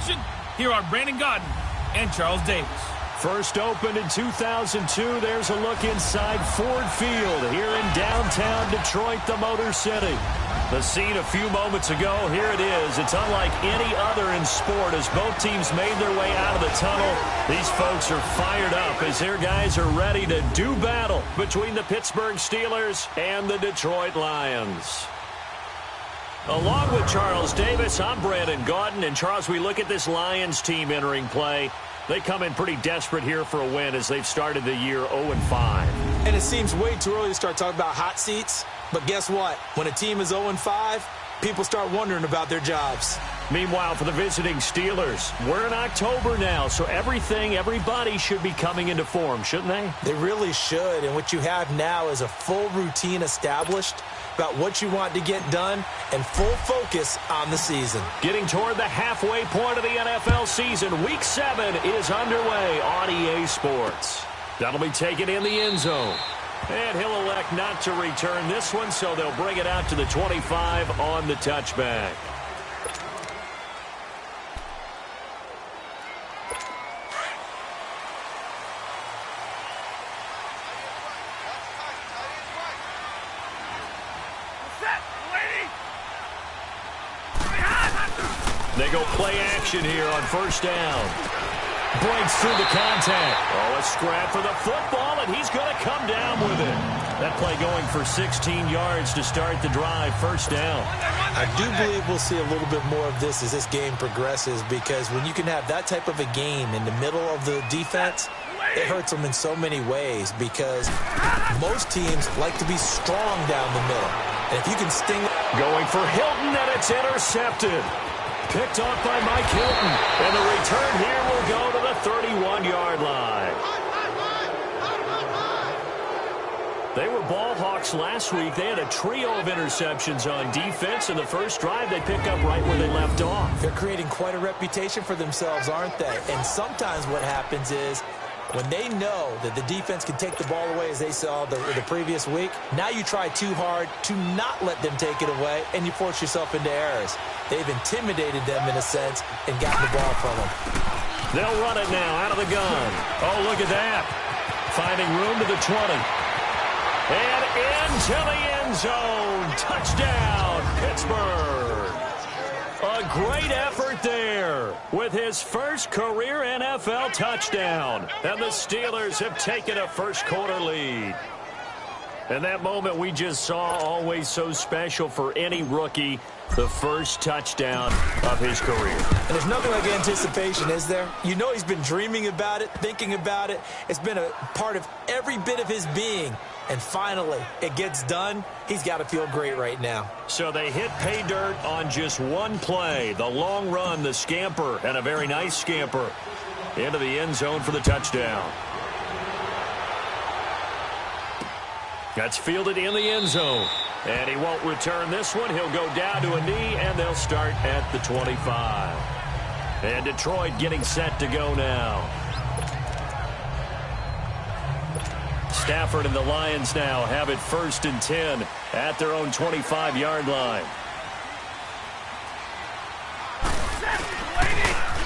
action, here are Brandon Gaudin and Charles Davis. First opened in 2002, there's a look inside Ford Field here in downtown Detroit, the Motor City. The scene a few moments ago, here it is. It's unlike any other in sport as both teams made their way out of the tunnel. These folks are fired up as their guys are ready to do battle between the Pittsburgh Steelers and the Detroit Lions. Along with Charles Davis, I'm Brandon Gaudin. And Charles, we look at this Lions team entering play. They come in pretty desperate here for a win as they've started the year 0-5. And it seems way too early to start talking about hot seats. But guess what? When a team is 0-5, people start wondering about their jobs. Meanwhile, for the visiting Steelers, we're in October now, so everybody should be coming into form, shouldn't they? They really should. And what you have now is a full routine established about what you want to get done and full focus on the season. Getting toward the halfway point of the NFL season, Week 7 is underway on EA Sports. That'll be taken in the end zone. And he'll elect not to return this one, so they'll bring it out to the 25 on the touchback. They go play action here on first down. Breaks through the contact. Oh, a scrap for the football, and he's going to come down with it. That play going for 16 yards to start the drive, first down. I do believe we'll see a little bit more of this as this game progresses, because when you can have that type of a game in the middle of the defense, it hurts them in so many ways, because most teams like to be strong down the middle. And if you can sting... Going for Hilton, and it's intercepted. Picked off by Mike Hilton. And the return here will go to the 31-yard line. They were ball hawks last week. They had a trio of interceptions on defense. In the first drive, they pick up right where they left off. They're creating quite a reputation for themselves, aren't they? And sometimes what happens is, when they know that the defense can take the ball away, as they saw the previous week, now you try too hard to not let them take it away, and you force yourself into errors. They've intimidated them in a sense and gotten the ball from them. They'll run it now out of the gun. Oh, look at that. Finding room to the 20. And into the end zone. Touchdown, Pittsburgh. A great effort there with his first career NFL touchdown. And the Steelers have taken a first-quarter lead. And that moment we just saw, always so special for any rookie, the first touchdown of his career. And there's nothing like anticipation, is there? You know he's been dreaming about it, thinking about it. It's been a part of every bit of his being. And finally, it gets done. He's got to feel great right now. So they hit pay dirt on just one play. The long run, the scamper, and a very nice scamper into the end zone for the touchdown. That's fielded in the end zone. And he won't return this one. He'll go down to a knee, and they'll start at the 25. And Detroit getting set to go now. Stafford and the Lions now have it 1st and 10 at their own 25-yard line.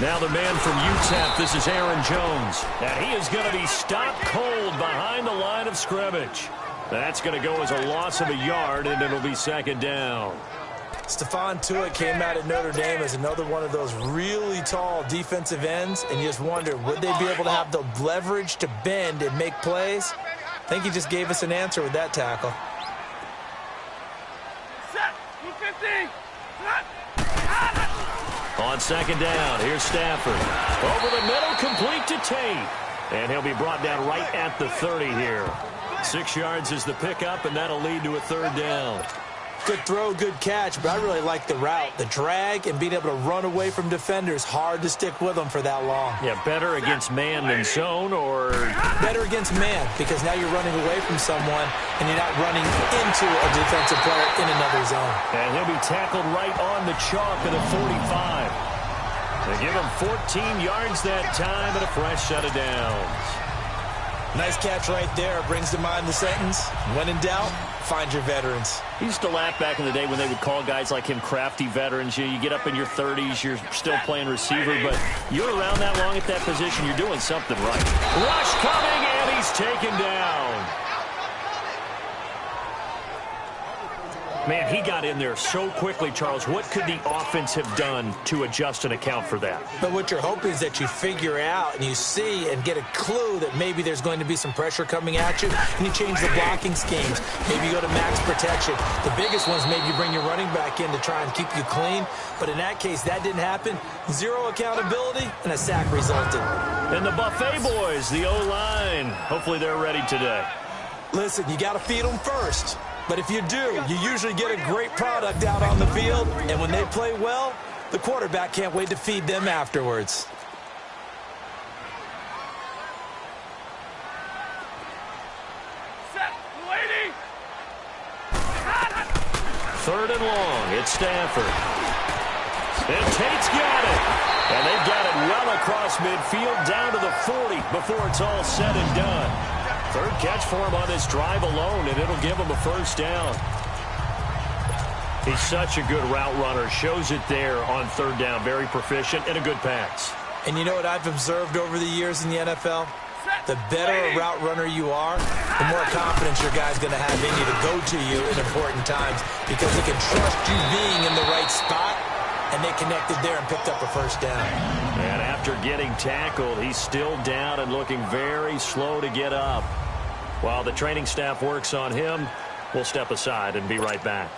Now the man from UTEP, this is Aaron Jones. And he is going to be stopped cold behind the line of scrimmage. That's going to go as a loss of a yard, and it'll be 2nd down. Stephon Tuitt came out of Notre Dame as another one of those really tall defensive ends, and you just wonder, would they be able to have the leverage to bend and make plays? I think he just gave us an answer with that tackle. On 2nd down, here's Stafford. Over the middle, complete to Tate. And he'll be brought down right at the 30 here. 6 yards is the pickup, and that'll lead to a 3rd down. Good throw, good catch, but I really like the route. The drag and being able to run away from defenders, hard to stick with them for that long. Yeah, better against man than zone, or... Better against man, because now you're running away from someone, and you're not running into a defensive player in another zone. And he'll be tackled right on the chalk at the 45. They give him 14 yards that time and a fresh set of downs. Nice catch right there. Brings to mind the sentence, when in doubt, find your veterans. He used to laugh back in the day when they would call guys like him crafty veterans. You get up in your 30s, you're still playing receiver, but you're around that long at that position, you're doing something right. Rush coming, and he's taken down. Man, he got in there so quickly, Charles. What could the offense have done to adjust and account for that? But what you're hoping is that you figure out and you see and get a clue that maybe there's going to be some pressure coming at you, and you change the blocking schemes. Maybe you go to max protection. The biggest one is maybe you bring your running back in to try and keep you clean. But in that case, that didn't happen. Zero accountability, and a sack resulted. And the Buffet boys, the O-line, hopefully they're ready today. Listen, you got to feed them first. But if you do, you usually get a great product out on the field. And when they play well, the quarterback can't wait to feed them afterwards. Third and long, it's Stafford. And Tate's got it. And they've got it well across midfield down to the 40 before it's all said and done. Third catch for him on this drive alone, and it'll give him a first down. He's such a good route runner. Shows it there on third down. Very proficient and a good pass. And you know what I've observed over the years in the NFL? The better a route runner you are, the more confidence your guy's going to have in you to go to you in important times, because he can trust you being in the right spot, and they connected there and picked up a first down. And after getting tackled, he's still down and looking very slow to get up. While the training staff works on him, we'll step aside and be right back.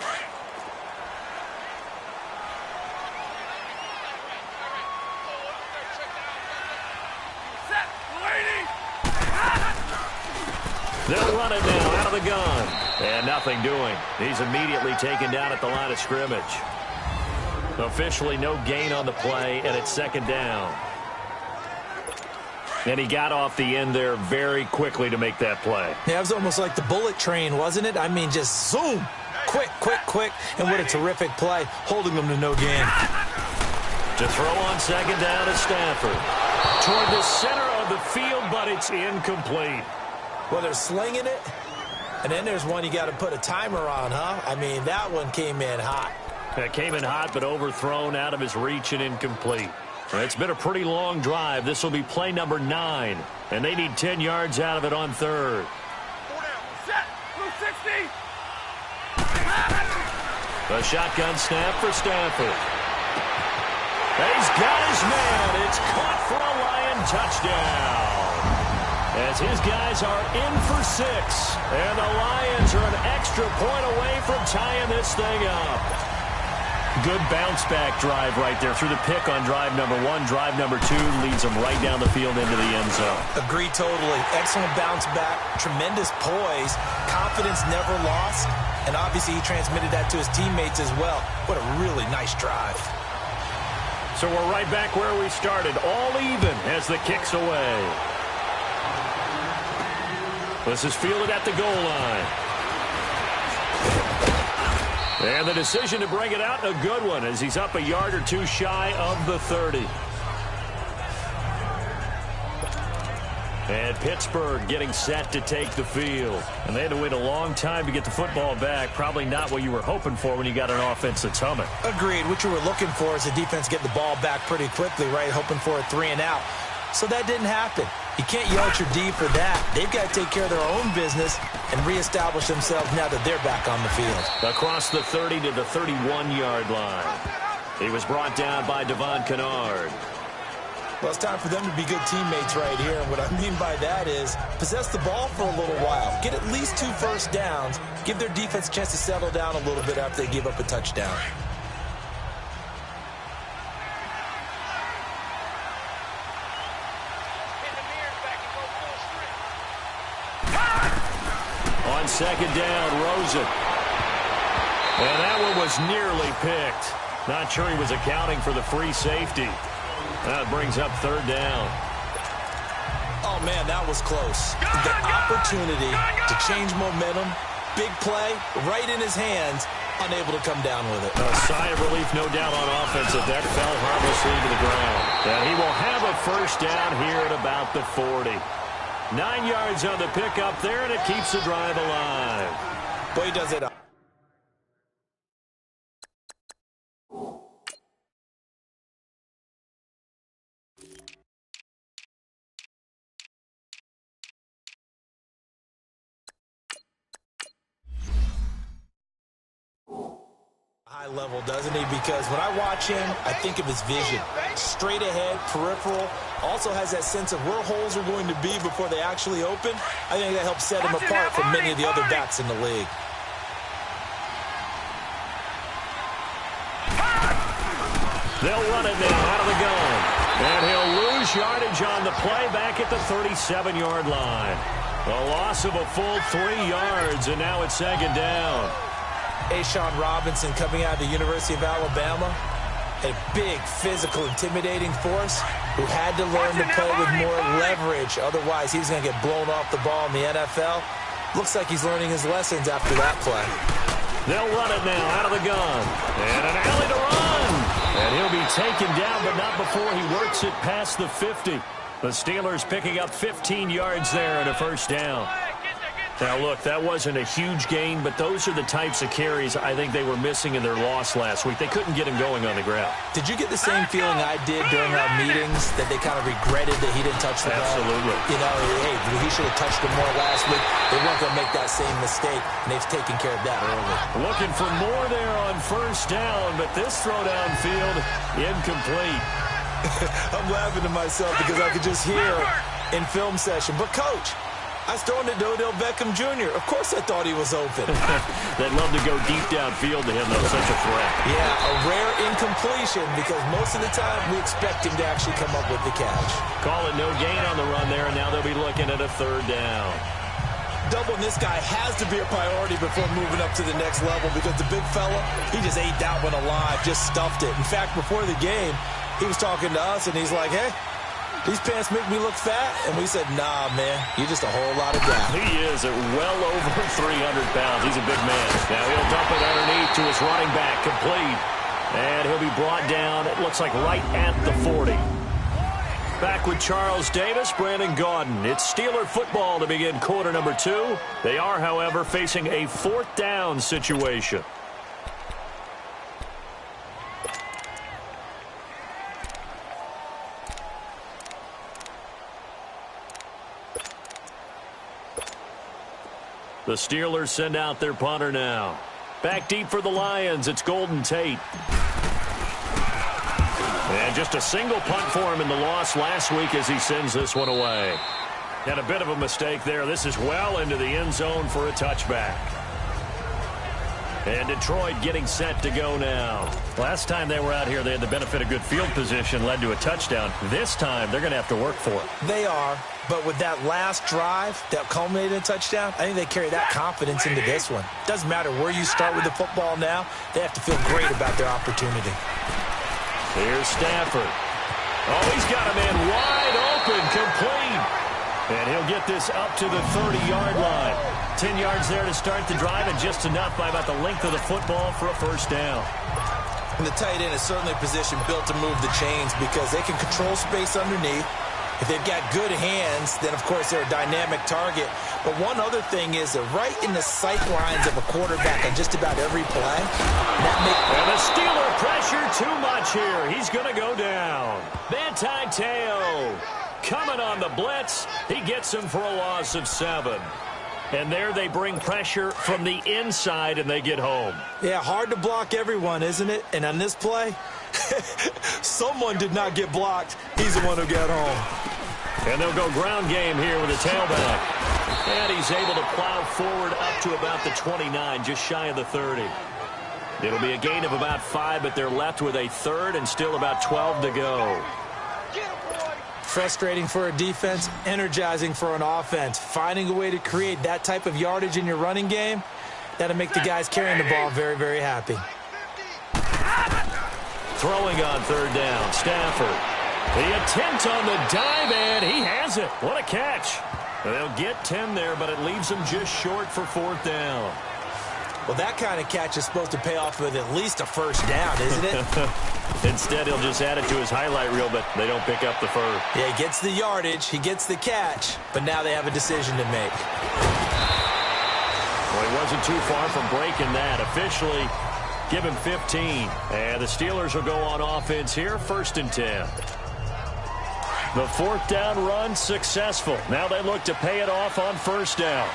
They'll run it now out of the gun. And nothing doing. He's immediately taken down at the line of scrimmage. Officially no gain on the play, and it's second down. And he got off the end there very quickly to make that play. Yeah, it was almost like the bullet train, wasn't it? I mean, just zoom. Quick, quick, quick. And what a terrific play, holding them to no gain. To throw on second down is Stafford. Toward the center of the field, but it's incomplete. Well, they're slinging it. And then there's one you got to put a timer on, huh? I mean, that one came in hot. It came in hot, but overthrown out of his reach and incomplete. It's been a pretty long drive. This will be play number 9, and they need 10 yards out of it on third. The shotgun snap for Stafford. He's got his man. It's caught for a Lion touchdown. As his guys are in for 6, and the Lions are an extra point away from tying this thing up. Good bounce-back drive right there. Through the pick on drive number 1. Drive number 2 leads them right down the field into the end zone. Agreed totally. Excellent bounce-back. Tremendous poise. Confidence never lost. And obviously he transmitted that to his teammates as well. What a really nice drive. So we're right back where we started. All even as the kick's away. This is fielded at the goal line. And the decision to bring it out, a good one, as he's up a yard or two shy of the 30. And Pittsburgh getting set to take the field. And they had to wait a long time to get the football back. Probably not what you were hoping for when you got an offense that's humming. Agreed. What you were looking for is the defense getting the ball back pretty quickly, right? Hoping for a 3 and out. So that didn't happen. You can't yell at your D for that. They've got to take care of their own business and reestablish themselves now that they're back on the field. Across the 30 to the 31-yard line. He was brought down by Devon Kennard. Well, it's time for them to be good teammates right here. And what I mean by that is possess the ball for a little while. Get at least 2 first downs. Give their defense a chance to settle down a little bit after they give up a touchdown. On second down, Rosen. And that one was nearly picked. Not sure he was accounting for the free safety. That brings up third down. Oh, man, that was close. The opportunity to change momentum, big play, right in his hands, unable to come down with it. A sigh of relief, no doubt, on offense if that fell harmlessly to the ground. And he will have a first down here at about the 40. 9 yards on the pickup there, and it keeps the drive alive. Boy, he does it. High level, doesn't he? Because when I watch him, I think of his vision. Straight ahead, peripheral. Also has that sense of where holes are going to be before they actually open. I think that helps set him apart from many of the other backs in the league. They'll run it now out of the gun. And he'll lose yardage on the play back at the 37-yard line. A loss of a full 3 yards, and now it's second down. Sean Robinson coming out of the University of Alabama. A big, physical, intimidating force who had to learn to play with more leverage. Otherwise, he was going to get blown off the ball in the NFL. Looks like he's learning his lessons after that play. They'll run it now out of the gun. And an alley to run. And he'll be taken down, but not before he works it past the 50. The Steelers picking up 15 yards there and a first down. Now, look, that wasn't a huge gain, but those are the types of carries I think they were missing in their loss last week. They couldn't get him going on the ground. Did you get the same feeling I did during our meetings, that they kind of regretted that he didn't touch the ball? Absolutely. You know, hey, he should have touched him more last week. They weren't going to make that same mistake, and they've taken care of that early. Looking for more there on first down, but this throw downfield, incomplete. I'm laughing to myself because I could just hear in film session, but Coach, I was throwing to Odell Beckham Jr. Of course I thought he was open. They'd love to go deep downfield to him, though. Such a threat. Yeah, a rare incompletion because most of the time we expect him to actually come up with the catch. Call it no gain on the run there, and now they'll be looking at a third down. Doubling this guy has to be a priority before moving up to the next level because the big fella, he just ate that one alive, just stuffed it. In fact, before the game, he was talking to us, and he's like, hey, these pants make me look fat. And we said, nah, man, you're just a whole lot of guy. He is at well over 300 pounds. He's a big man. Now he'll dump it underneath to his running back, complete. And he'll be brought down, it looks like right at the 40. Back with Charles Davis, Brandon Gaudin. It's Steeler football to begin quarter number 2. They are, however, facing a fourth down situation. The Steelers send out their punter now. Back deep for the Lions, it's Golden Tate. And just a single punt for him in the loss last week as he sends this one away. Had a bit of a mistake there. This is well into the end zone for a touchback. And Detroit getting set to go now. Last time they were out here, they had the benefit of good field position, led to a touchdown. This time, they're going to have to work for it. They are, but with that last drive that culminated in a touchdown, I think they carry that confidence into this one. Doesn't matter where you start with the football now, they have to feel great about their opportunity. Here's Stafford. Oh, he's got a man wide open, complete. And he'll get this up to the 30-yard line. 10 yards there to start the drive, and just enough by about the length of the football for a first down. And the tight end is certainly a position built to move the chains because they can control space underneath. If they've got good hands, then, of course, they're a dynamic target. But one other thing is they're right in the sight lines of a quarterback on just about every play. And the Steeler pressure too much here. He's going to go down. Manti Te'o coming on the blitz. He gets him for a loss of 7. And there they bring pressure from the inside, and they get home. Yeah, hard to block everyone, isn't it? And on this play, someone did not get blocked. He's the one who got home. And they'll go ground game here with a tailback. And he's able to plow forward up to about the 29, just shy of the 30. It'll be a gain of about 5, but they're left with a third and still about 12 to go. Frustrating for a defense, energizing for an offense. Finding a way to create that type of yardage in your running game, that'll make the guys carrying the ball very, very happy. Throwing on third down, Stafford. The attempt on the dive, and he has it. What a catch. They'll get 10 there, but it leaves them just short for fourth down. Well, that kind of catch is supposed to pay off with at least a first down, isn't it? Instead, he'll just add it to his highlight reel, but they don't pick up the first. Yeah, he gets the yardage, he gets the catch, but now they have a decision to make. Well, he wasn't too far from breaking that. Officially, give him 15. And the Steelers will go on offense here, 1st and 10. The 4th down run successful. Now they look to pay it off on 1st down.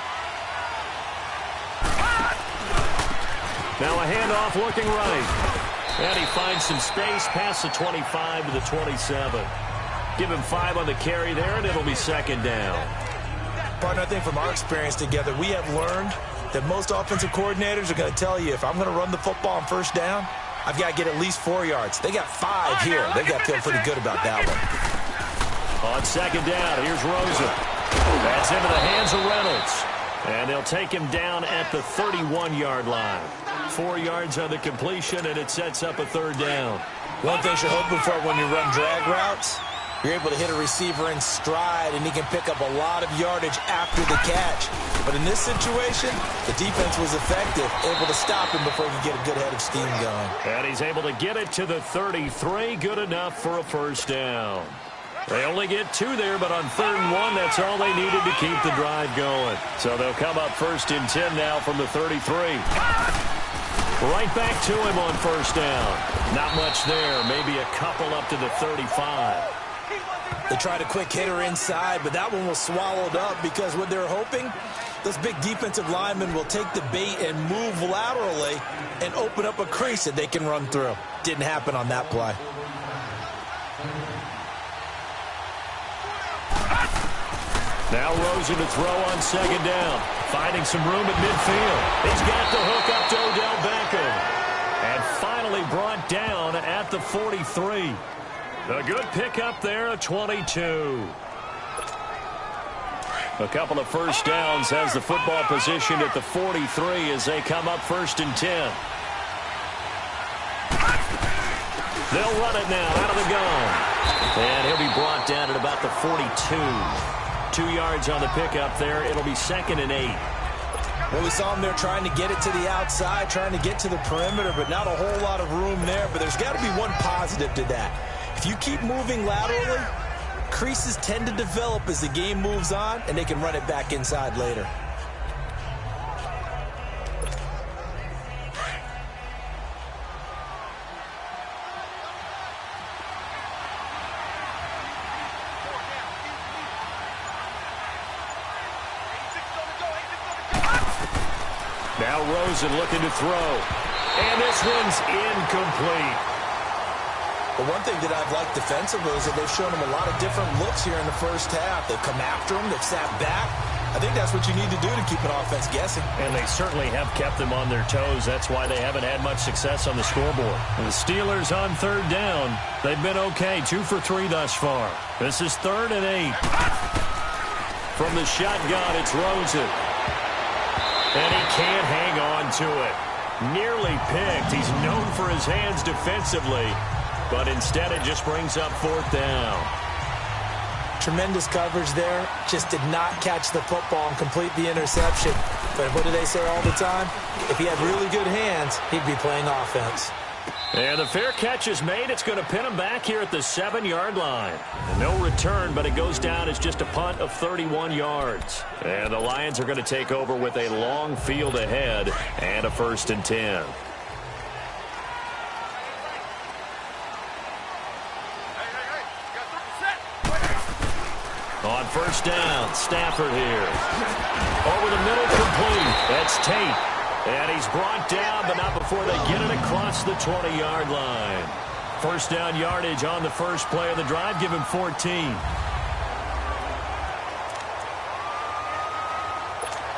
Now a handoff looking right. And he finds some space past the 25 to the 27. Give him 5 on the carry there, and it'll be 2nd down. Partner, I think from our experience together, we have learned that most offensive coordinators are going to tell you, if I'm going to run the football on 1st down, I've got to get at least 4 yards. They got 5 here. They've got to feel pretty good about that one. On 2nd down, here's Rosen. That's into the hands of Reynolds. And they'll take him down at the 31-yard line. 4 yards on the completion, and it sets up a 3rd down. One thing you're hoping for when you run drag routes, you're able to hit a receiver in stride, and he can pick up a lot of yardage after the catch. But in this situation, the defense was effective, able to stop him before he could get a good head of steam going. And he's able to get it to the 33, good enough for a 1st down. They only get 2 there, but on 3rd and 1, that's all they needed to keep the drive going. So they'll come up 1st and 10 now from the 33. Right back to him on 1st down. Not much there, maybe a couple up to the 35. They tried a quick hitter inside, but that one was swallowed up because what they're hoping, those big defensive linemen will take the bait and move laterally and open up a crease that they can run through. Didn't happen on that play. Now Rosen to throw on 2nd down. Finding some room at midfield. He's got the hook up to Odell Beckham. And finally brought down at the 43. A good pickup there at 22. A couple of 1st downs has the football positioned at the 43 as they come up 1st and 10. They'll run it now out of the gun. And he'll be brought down at about the 42. 2 yards on the pickup there. It'll be 2nd and 8. Well, we saw him there trying to get it to the outside, trying to get to the perimeter, but not a whole lot of room there. But there's got to be one positive to that. If you keep moving laterally, creases tend to develop as the game moves on, and they can run it back inside later. Now Rosen looking to throw. And this one's incomplete. The one thing that I've liked defensively is that they've shown him a lot of different looks here in the 1st half. They've come after him. They've sat back. I think that's what you need to do to keep an offense guessing. And they certainly have kept them on their toes. That's why they haven't had much success on the scoreboard. And the Steelers on 3rd down. They've been okay. 2 for 3 thus far. This is 3rd and 8. From the shotgun, it's Rosen. And he can't hang on to it. Nearly picked. He's known for his hands defensively. But instead, it just brings up 4th down. Tremendous coverage there. Just did not catch the football and complete the interception. But what do they say all the time? If he had really good hands, he'd be playing offense. And the fair catch is made. It's going to pin him back here at the 7-yard line. And no return, but it goes down as just a punt of 31 yards. And the Lions are going to take over with a long field ahead and a 1st and 10. On 1st down, Stafford here. Over the middle, complete. That's Tate. And he's brought down, but not before they get it across the 20-yard line. 1st down yardage on the first play of the drive. Give him 14.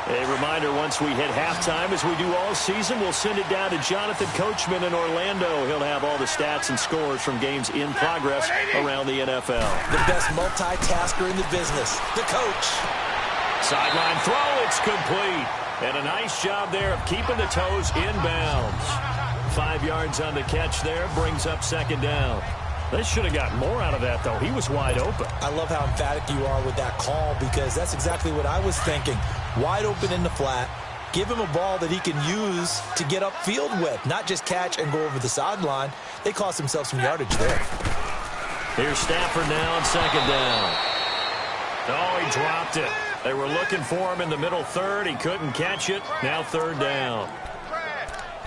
A reminder, once we hit halftime, as we do all season, we'll send it down to Jonathan Coachman in Orlando. He'll have all the stats and scores from games in progress around the NFL. The best multitasker in the business, the coach. Sideline throw, it's complete. And a nice job there of keeping the toes inbounds. 5 yards on the catch there, brings up 2nd down. They should have got more out of that, though. He was wide open. I love how emphatic you are with that call, because that's exactly what I was thinking. Wide open in the flat. Give him a ball that he can use to get upfield with, not just catch and go over the sideline. They cost themselves some yardage there. Here's Stafford now on 2nd down. Oh, he dropped it. They were looking for him in the middle third. He couldn't catch it. Now third down.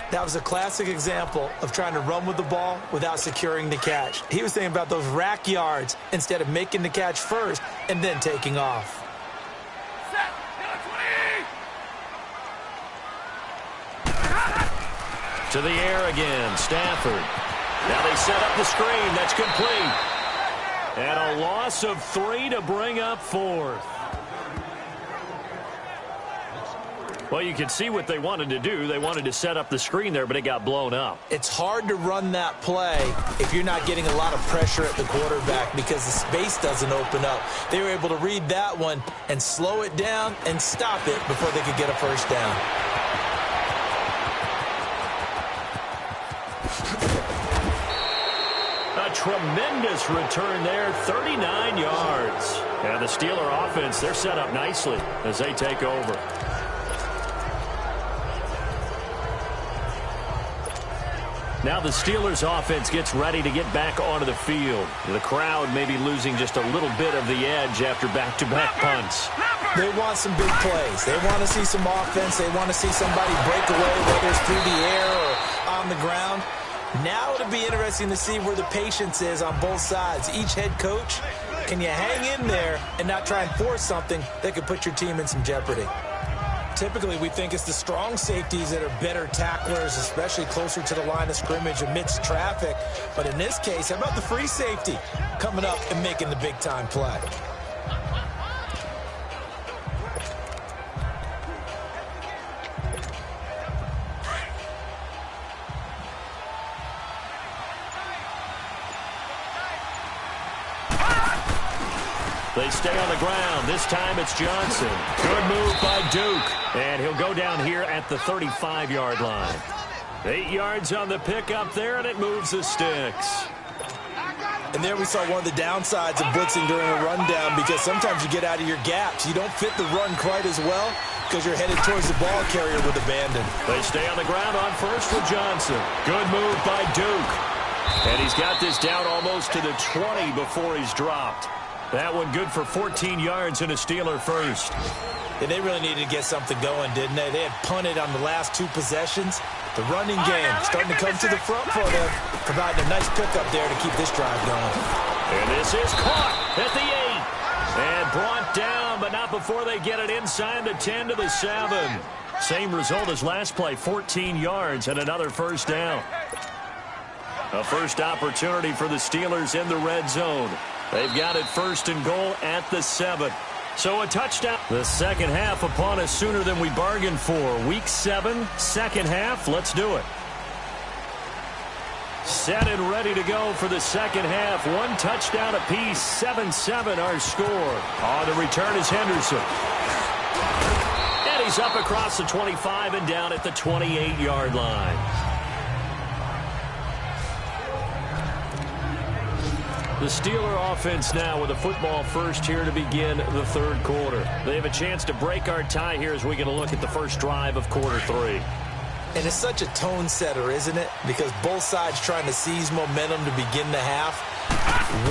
That was a classic example of trying to run with the ball without securing the catch. He was thinking about those rack yards instead of making the catch first and then taking off. To the air again, Stafford. Now they set up the screen. That's complete. And a loss of 3 to bring up 4th. Well, you can see what they wanted to do. They wanted to set up the screen there, but it got blown up. It's hard to run that play if you're not getting a lot of pressure at the quarterback because the space doesn't open up. They were able to read that one and slow it down and stop it before they could get a first down. A tremendous return there, 39 yards. And the Steeler offense, they're set up nicely as they take over. Now the Steelers offense gets ready to get back onto the field. The crowd may be losing just a little bit of the edge after back-to-back punts. They want some big plays. They want to see some offense. They want to see somebody break away, whether it's through the air or on the ground. Now it'll be interesting to see where the patience is on both sides. Each head coach, can you hang in there and not try and force something that could put your team in some jeopardy? Typically, we think it's the strong safeties that are better tacklers, especially closer to the line of scrimmage amidst traffic. But in this case, how about the free safety coming up and making the big-time play? They stay on the ground. This time it's Johnson. Good move by Duke. And he'll go down here at the 35-yard line. 8 yards on the pickup there, and it moves the sticks. And there we saw one of the downsides of blitzing during a rundown because sometimes you get out of your gaps. You don't fit the run quite as well because you're headed towards the ball carrier with abandon. They stay on the ground on first with Johnson. Good move by Duke. And he's got this down almost to the 20 before he's dropped. That one good for 14 yards and a Steeler first. And they really needed to get something going, didn't they? They had punted on the last 2 possessions. The running game starting to come to the front for them, providing a nice pickup there to keep this drive going. And this is caught at the 8. And brought down, but not before they get it inside the 10 to the 7. Same result as last play, 14 yards and another first down. A first opportunity for the Steelers in the red zone. They've got it first and goal at the 7. So a touchdown. The second half upon us sooner than we bargained for. Week 7, second half. Let's do it. Set and ready to go for the second half. 1 touchdown apiece. 7-7 our score. On the return is Henderson. And he's up across the 25 and down at the 28-yard line. The Steeler offense now with a football first here to begin the third quarter. They have a chance to break our tie here as we get a look at the first drive of quarter 3. And it's such a tone setter, isn't it? Because both sides trying to seize momentum to begin the half.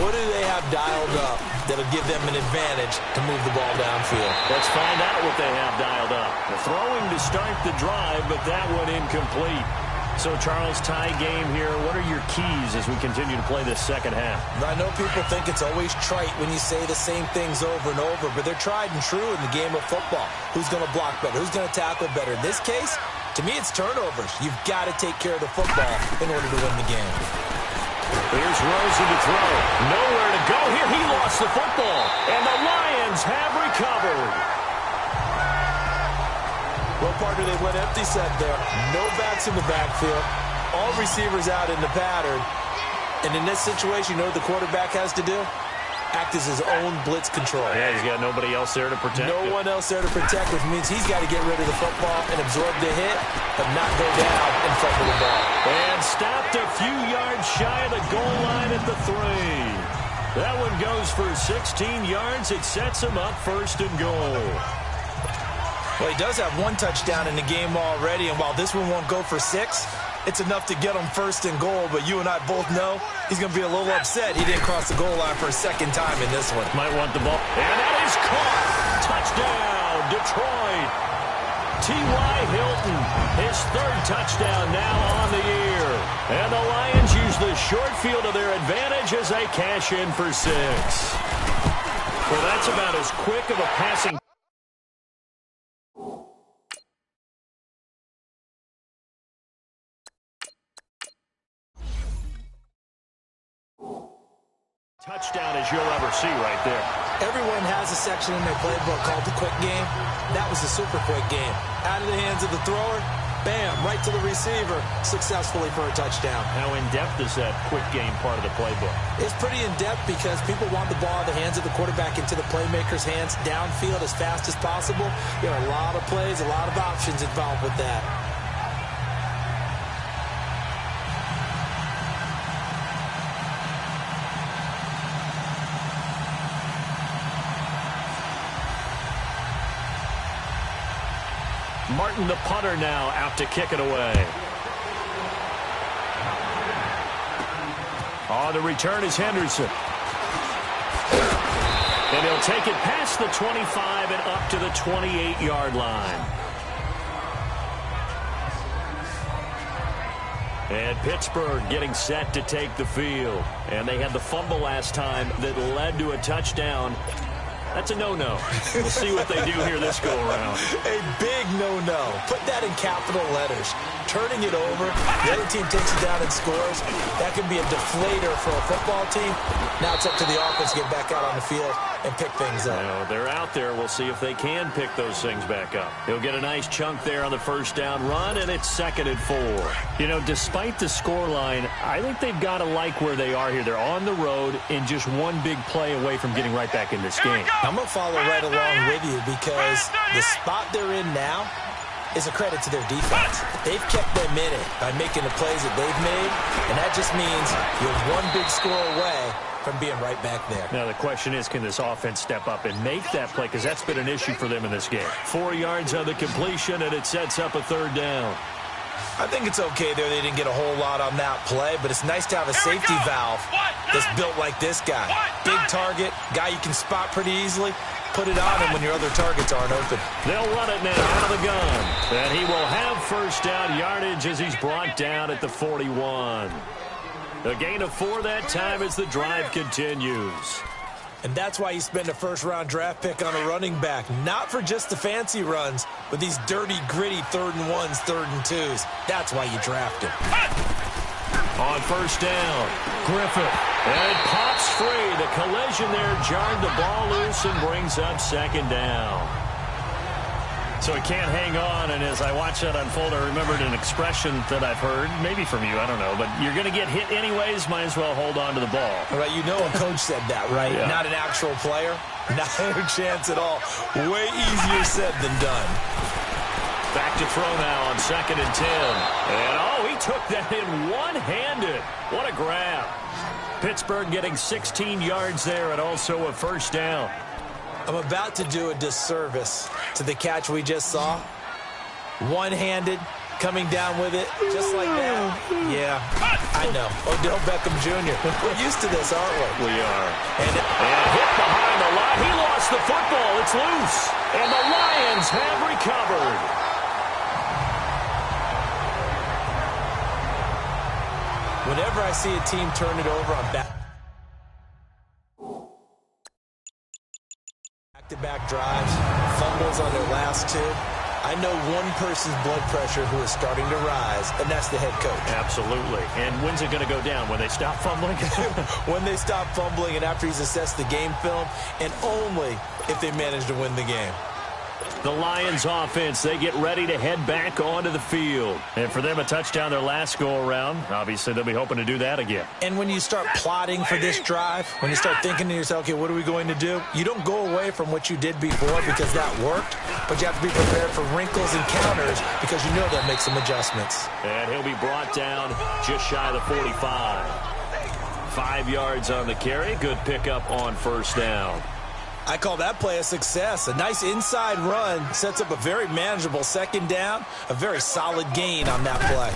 What do they have dialed up that'll give them an advantage to move the ball downfield? Let's find out what they have dialed up. The throwing to start the drive, but that one incomplete. So, Charles, tie game here. What are your keys as we continue to play this second half? I know people think it's always trite when you say the same things over and over, but they're tried and true in the game of football. Who's going to block better? Who's going to tackle better? In this case, to me, it's turnovers. You've got to take care of the football in order to win the game. Here's Rosen to throw. Nowhere to go here. He lost the football, and the Lions have recovered. Well, partner, they went empty set there. No backs in the backfield. All receivers out in the pattern. And in this situation, you know what the quarterback has to do? Act as his own blitz control. Yeah, he's got nobody else there to protect No one else there to protect, which means he's got to get rid of the football and absorb the hit, but not go down in front of the ball. And stopped a few yards shy of the goal line at the 3. That one goes for 16 yards. It sets him up first and goal. Well, he does have 1 touchdown in the game already, and while this one won't go for 6, it's enough to get him first and goal, but you and I both know he's going to be a little upset he didn't cross the goal line for a second time in this one. Might want the ball. And that is caught. Touchdown, Detroit. T.Y. Hilton, his third touchdown now on the year. And the Lions use the short field to their advantage as they cash in for 6. Well, that's about as quick of a passing. Touchdown as you'll ever see right there. Everyone has a section in their playbook called the quick game. That was the super quick game. Out of the hands of the thrower, bam, right to the receiver, successfully for a touchdown. How in-depth is that quick game part of the playbook? It's pretty in-depth because people want the ball in the hands of the quarterback into the playmaker's hands downfield as fast as possible. There are a lot of plays, a lot of options involved with that. Martin, the punter, now out to kick it away. On the return is Henderson. And he'll take it past the 25 and up to the 28-yard line. And Pittsburgh getting set to take the field. And they had the fumble last time that led to a touchdown. That's a no-no. We'll see what they do here this go-around. A big no-no. Put that in capital letters. Turning it over, the other team takes it down and scores. That can be a deflator for a football team. Now it's up to the offense to get back out on the field and pick things up. Now, they're out there. We'll see if they can pick those things back up. He'll get a nice chunk there on the first down run, and it's 2nd and 4. You know, despite the scoreline, I think they've got to like where they are here. They're on the road and just one big play away from getting right back in this game. I'm going to follow right along with you because the spot they're in now is a credit to their defense. They've kept them in it by making the plays that they've made, and that just means you're one big score away from being right back there. Now, the question is, can this offense step up and make that play? Because that's been an issue for them in this game. 4 yards on the completion, and it sets up a 3rd down. I think it's okay there. They didn't get a whole lot on that play, but it's nice to have a safety valve that's built like this guy. Big target, guy you can spot pretty easily. Put it on him when your other targets aren't open. They'll run it now out of the gun. And he will have first down yardage as he's brought down at the 41. A gain of 4 that time as the drive continues. And that's why you spend a first-round draft pick on a running back. Not for just the fancy runs, but these dirty, gritty 3rd and 1s, 3rd and 2s. That's why you draft him. On first down, Griffith. And it pops free. The collision there jarred the ball loose and brings up 2nd down. So he can't hang on, and as I watch that unfold, I remembered an expression that I've heard, maybe from you, I don't know, but you're going to get hit anyways, might as well hold on to the ball. Right, you know a coach said that, right? Yeah. Not an actual player. Not a chance at all. Way easier said than done. Back to throw now on 2nd and 10. And, oh, he took that in one-handed. What a grab. Pittsburgh getting 16 yards there and also a first down. I'm about to do a disservice to the catch we just saw. One-handed, coming down with it, just like that. Yeah, I know. Odell Beckham Jr. We're used to this, aren't we? We are. And hit behind the line. He lost the football. It's loose. And the Lions have recovered. Whenever I see a team turn it over, I'm back-to-back drives, fumbles on their last 2. I know one person's blood pressure who is starting to rise, and that's the head coach. Absolutely. And when's it going to go down? When they stop fumbling? When they stop fumbling and after he's assessed the game film, and only if they manage to win the game. The Lions offense, they get ready to head back onto the field. And for them, a touchdown their last go-around. Obviously, they'll be hoping to do that again. And when you start plotting for this drive, when you start thinking to yourself, okay, what are we going to do? You don't go away from what you did before because that worked, but you have to be prepared for wrinkles and counters because you know they'll make some adjustments. And he'll be brought down just shy of the 45. 5 yards on the carry. Good pickup on first down. I call that play a success. A nice inside run sets up a very manageable second down, a very solid gain on that play.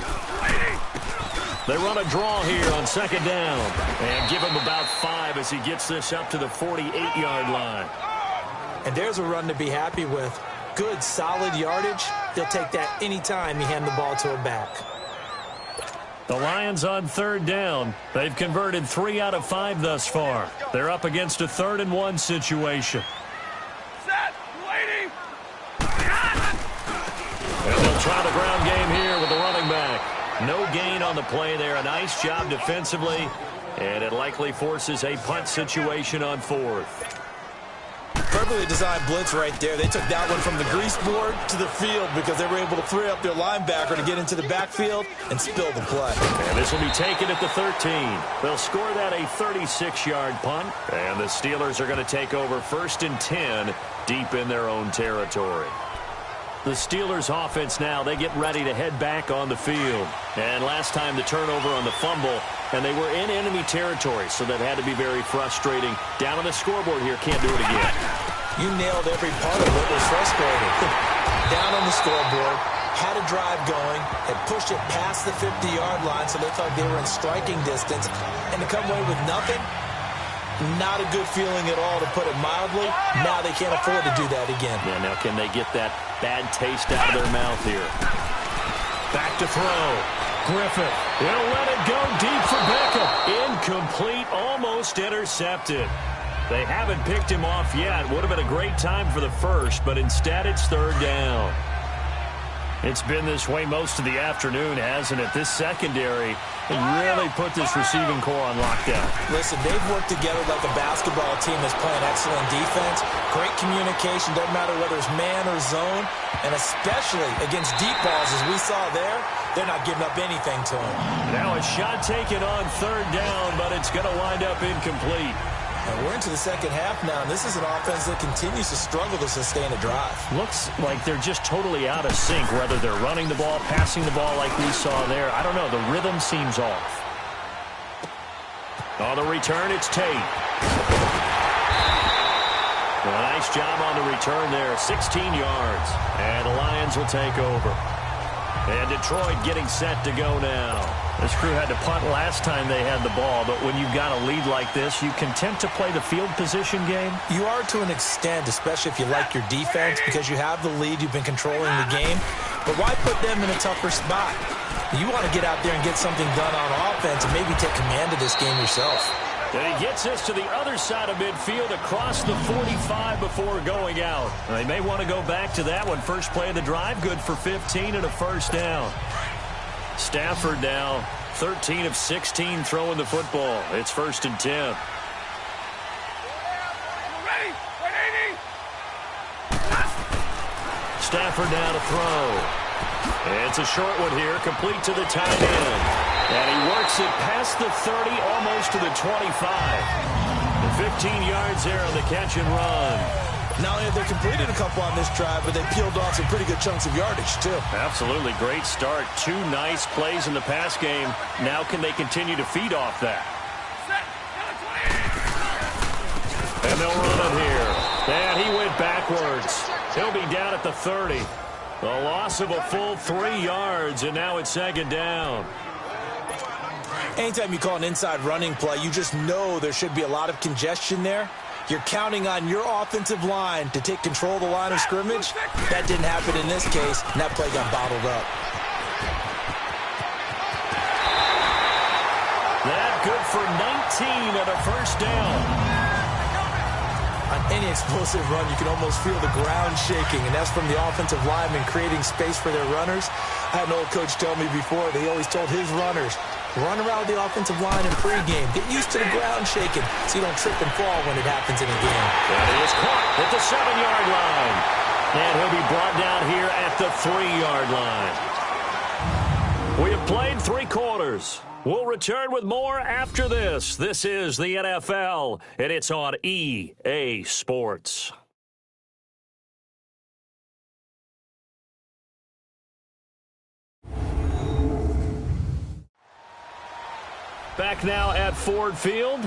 They run a draw here on second down and give him about 5 as he gets this up to the 48-yard line. And there's a run to be happy with. Good, solid yardage. He'll take that anytime you hand the ball to a back. The Lions on third down. They've converted 3 out of 5 thus far. They're up against a 3rd-and-1 situation. Set, waiting. And they'll try the ground game here with the running back. No gain on the play there. A nice job defensively. And it likely forces a punt situation on 4th. Perfectly designed blitz right there. They took that one from the grease board to the field because they were able to free up their linebacker to get into the backfield and spill the play. And this will be taken at the 13. They'll score that a 36-yard punt. And the Steelers are going to take over 1st and 10 deep in their own territory. The Steelers offense now, they get ready to head back on the field. And last time the turnover on the fumble, and they were in enemy territory, so that had to be very frustrating. Down on the scoreboard here, can't do it again. You nailed every part of what was frustrating. Down on the scoreboard, had a drive going, had pushed it past the 50-yard line, so they thought they were in striking distance, and to come away with nothing, not a good feeling at all, to put it mildly. Now they can't afford to do that again. Yeah, now can they get that bad taste out of their mouth here? Back to throw. Griffith will let it go deep for Beckham. Incomplete, almost intercepted. They haven't picked him off yet. Would have been a great time for the first, but instead it's 3rd down. It's been this way most of the afternoon, hasn't it? This secondary really put this receiving core on lockdown. Listen, they've worked together like a basketball team that's playing excellent defense. Great communication, doesn't matter whether it's man or zone. And especially against deep balls, as we saw there, they're not giving up anything to them. Now a shot taken on 3rd down, but it's going to wind up incomplete. And we're into the second half now, and this is an offense that continues to struggle to sustain a drive. Looks like they're just totally out of sync, whether they're running the ball, passing the ball like we saw there. I don't know. The rhythm seems off. On the return, it's Tate. A nice job on the return there, 16 yards. And the Lions will take over. And Detroit getting set to go now. This crew had to punt last time they had the ball, but when you've got a lead like this, you content to play the field position game? You are to an extent, especially if you like your defense, because you have the lead, you've been controlling the game. But why put them in a tougher spot? You want to get out there and get something done on offense and maybe take command of this game yourself. And he gets us to the other side of midfield across the 45 before going out. And they may want to go back to that one. First play of the drive, good for 15 and a 1st down. Stafford now, 13 of 16 throwing the football. It's 1st and 10. Stafford now to throw. It's a short one here, complete to the tight end. And he works it past the 30, almost to the 25. The 15 yards there on the catch and run. Not only have they completed a couple on this drive, but they peeled off some pretty good chunks of yardage, too. Absolutely. Great start. 2 nice plays in the pass game. Now can they continue to feed off that? And they'll run it here. And he went backwards. He'll be down at the 30. The loss of a full 3 yards, and now it's 2nd down. Anytime you call an inside running play, you just know there should be a lot of congestion there. You're counting on your offensive line to take control of the line of scrimmage. That didn't happen in this case, and that play got bottled up. That good for 19 and a 1st down. On any explosive run, you can almost feel the ground shaking, and that's from the offensive linemen creating space for their runners. I had an old coach tell me before, they always told his runners, run around the offensive line in pregame. Get used to the ground shaking so you don't trip and fall when it happens in a game. And he is caught at the 7-yard line. And he'll be brought down here at the 3-yard line. We have played 3 quarters. We'll return with more after this. This is the NFL, and it's on EA Sports. Back now at Ford Field.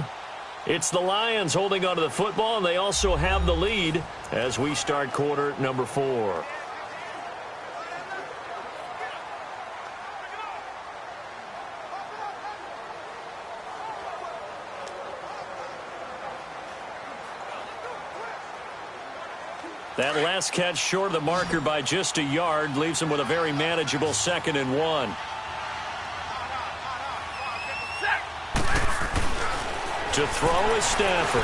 It's the Lions holding onto the football, and they also have the lead as we start quarter number 4. That last catch short of the marker by just a yard leaves him with a very manageable 2nd and 1. To throw is Stafford.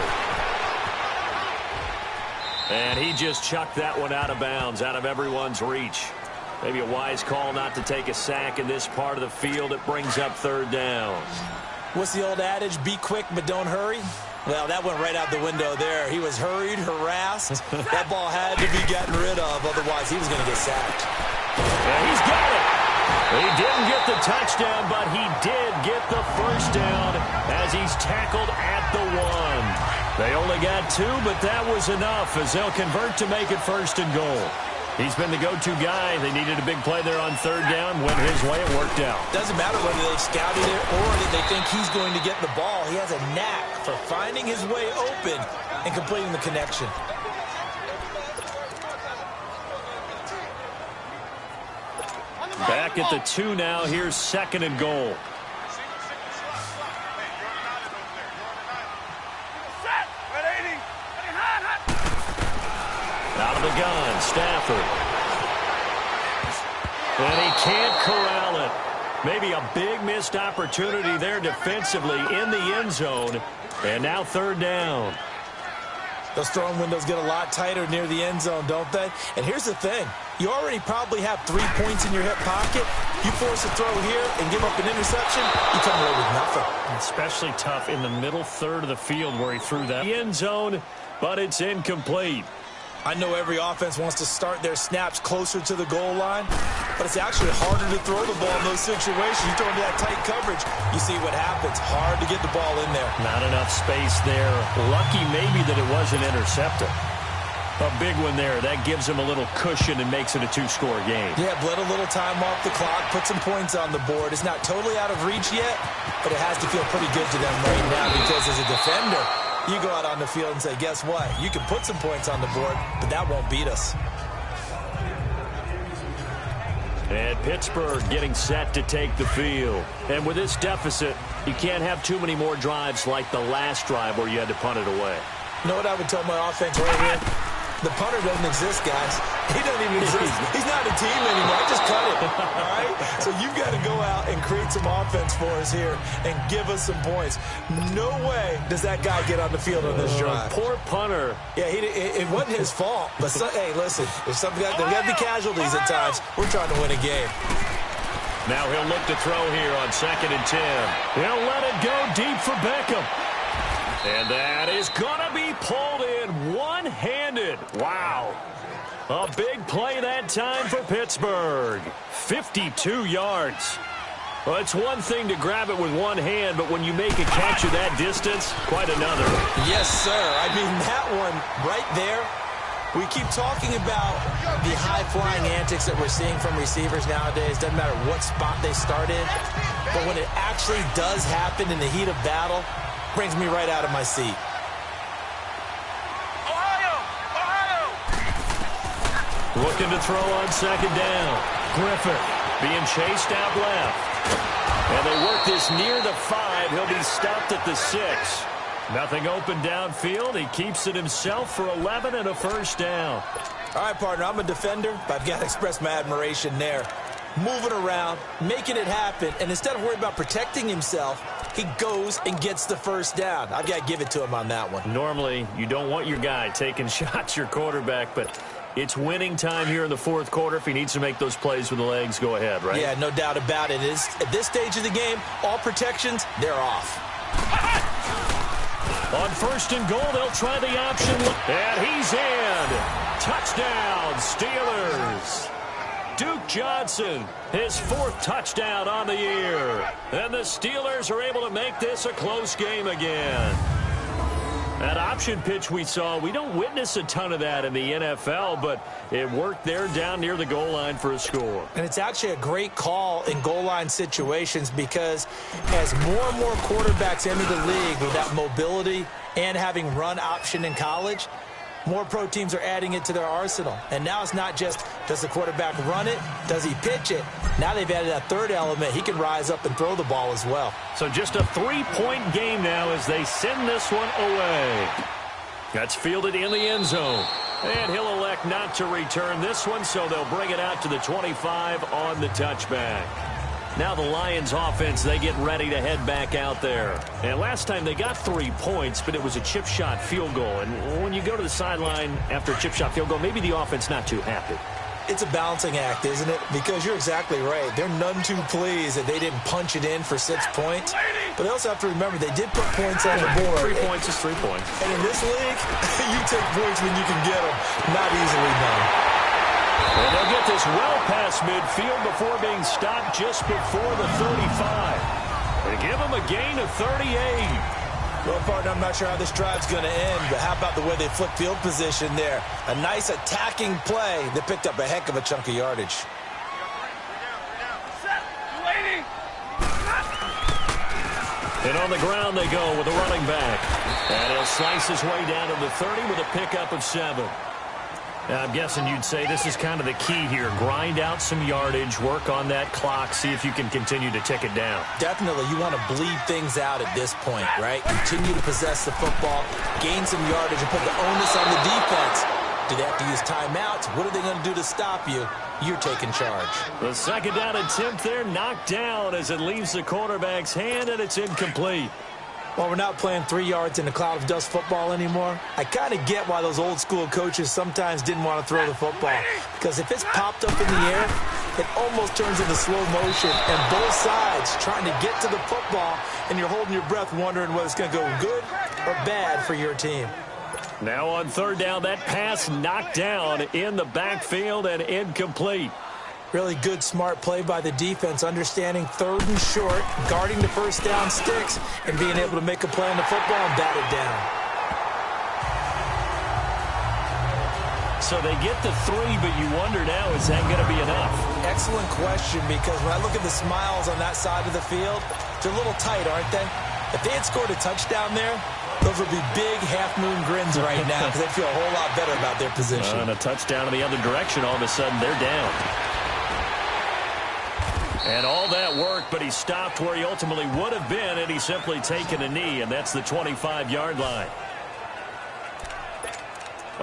And he just chucked that one out of bounds, out of everyone's reach. Maybe a wise call not to take a sack in this part of the field. It brings up 3rd down. What's the old adage? Be quick, but don't hurry. Well, that went right out the window there. He was hurried, harassed. That ball had to be gotten rid of. Otherwise, he was going to get sacked. And he's got it. He didn't get the touchdown, but he did get the 1st down as he's tackled at the 1. They only got 2, but that was enough as they'll convert to make it 1st and goal. He's been the go-to guy. They needed a big play there on 3rd down. Went his way. It worked out. Doesn't matter whether they scouted it or that they think he's going to get the ball. He has a knack for finding his way open and completing the connection. Back at the 2 now. Here's 2nd and goal. Out of the gun, Stafford. And he can't corral it. Maybe a big missed opportunity there defensively in the end zone. And now 3rd down. Those throwing windows get a lot tighter near the end zone, don't they? And here's the thing. You already probably have 3 points in your hip pocket. You force a throw here and give up an interception, you come away with nothing. Especially tough in the middle 3rd of the field where he threw that. The end zone, but it's incomplete. I know every offense wants to start their snaps closer to the goal line, but it's actually harder to throw the ball in those situations. You throw into that tight coverage, you see what happens. Hard to get the ball in there. Not enough space there. Lucky maybe that it wasn't intercepted. A big one there. That gives him a little cushion and makes it a 2-score game. Yeah, bled a little time off the clock, put some points on the board. It's not totally out of reach yet, but it has to feel pretty good to them right now because as a defender, you go out on the field and say, guess what? You can put some points on the board, but that won't beat us. And Pittsburgh getting set to take the field. And with this deficit, you can't have too many more drives like the last drive where you had to punt it away. You know what I would tell my offense right here? The punter doesn't exist, guys. He doesn't even exist. He's not a team anymore. I just cut it, all right? So you've got to go out and create some offense for us here and give us some points. No way does that guy get on the field on this drive. Poor punter. Yeah, it wasn't his fault. But, hey, listen, there's there got to be casualties at times. We're trying to win a game. Now he'll look to throw here on 2nd and 10. He'll let it go deep for Beckham. And that is going to be pulled in one-handed. Wow. A big play that time for Pittsburgh. 52 yards. Well, it's one thing to grab it with one hand, but when you make a catch of that distance, quite another. Yes, sir. I mean, that one right there, we keep talking about the high-flying antics that we're seeing from receivers nowadays. Doesn't matter what spot they start in. But when it actually does happen in the heat of battle, brings me right out of my seat. Looking to throw on 2nd down. Griffith being chased out left. And they work this near the 5. He'll be stopped at the 6. Nothing open downfield. He keeps it himself for 11 and a 1st down. All right, partner, I'm a defender, but I've got to express my admiration there. Moving around, making it happen, and instead of worrying about protecting himself, he goes and gets the 1st down. I've got to give it to him on that one. Normally, you don't want your guy taking shots, your quarterback, but it's winning time here in the 4th quarter. If he needs to make those plays with the legs, go ahead, right? Yeah, no doubt about it. At this stage of the game, all protections, they're off. On 1st and goal, they'll try the option. And he's in. Touchdown, Steelers. Duke Johnson, his 4th touchdown on the year. And the Steelers are able to make this a close game again. That option pitch we saw, we don't witness a ton of that in the NFL, but it worked there down near the goal line for a score. And it's actually a great call in goal line situations because as more and more quarterbacks enter the league with that mobility and having run option in college, more pro teams are adding it to their arsenal. And now it's not just, does the quarterback run it? Does he pitch it? Now they've added that third element. He can rise up and throw the ball as well. So just a 3-point game now as they send this one away. That's fielded in the end zone. And he'll elect not to return this one, so they'll bring it out to the 25 on the touchback. Now the Lions offense, they get ready to head back out there. And last time they got 3 points, but it was a chip shot field goal. And when you go to the sideline after a chip shot field goal, maybe the offense not too happy. It's a balancing act, isn't it? Because you're exactly right. They're none too pleased that they didn't punch it in for 6 points. But they also have to remember they did put points on the board. 3 points is 3 points. And in this league, you take points when you can get them. Not easily done. And they'll get this well past midfield before being stopped just before the 35. They give them a gain of 38. Well, partner, I'm not sure how this drive's going to end, but how about the way they flip field position there? A nice attacking play that picked up a heck of a chunk of yardage. Set. Waiting. And on the ground they go with a running back. And he'll slice his way down to the 30 with a pickup of 7. I'm guessing you'd say this is kind of the key here. Grind out some yardage, work on that clock, see if you can continue to tick it down. Definitely, you want to bleed things out at this point, right? Continue to possess the football, gain some yardage, and put the onus on the defense. Do they have to use timeouts? What are they going to do to stop you? You're taking charge. The second down attempt there knocked down as it leaves the quarterback's hand, and it's incomplete. Well, we're not playing 3 yards in a cloud of dust football anymore. I kind of get why those old school coaches sometimes didn't want to throw the football. Because if it's popped up in the air, it almost turns into slow motion. And both sides trying to get to the football, and you're holding your breath wondering whether it's going to go good or bad for your team. Now on third down, that pass knocked down in the backfield and incomplete. Really good, smart play by the defense, understanding third and short, guarding the first down sticks, and being able to make a play on the football and bat it down. So they get the 3, but you wonder now, is that going to be enough? Excellent question, because when I look at the smiles on that side of the field, they're a little tight, aren't they? If they had scored a touchdown there, those would be big half-moon grins right now, because they'd feel a whole lot better about their position. And a touchdown in the other direction, all of a sudden they're down. And all that work, but he stopped where he ultimately would have been, and he's simply taken a knee, and that's the 25-yard line.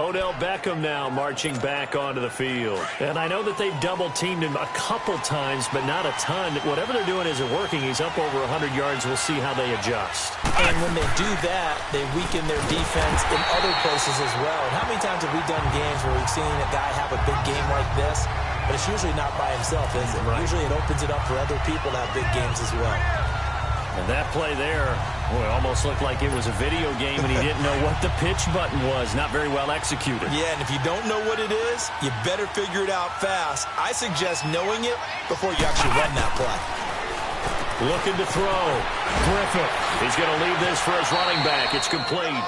Odell Beckham now marching back onto the field. And I know that they've double-teamed him a couple times, but not a ton. Whatever they're doing isn't working. He's up over 100 yards. We'll see how they adjust. And when they do that, they weaken their defense in other places as well. And how many times have we done games where we've seen a guy have a big game like this? But it's usually not by himself, is it? Right. Usually it opens it up for other people to have big games as well. And that play there, boy, almost looked like it was a video game and he didn't know what the pitch button was. Not very well executed. Yeah, and if you don't know what it is, you better figure it out fast. I suggest knowing it before you actually run that play. Looking to throw. Griffith. He's going to leave this for his running back. It's complete.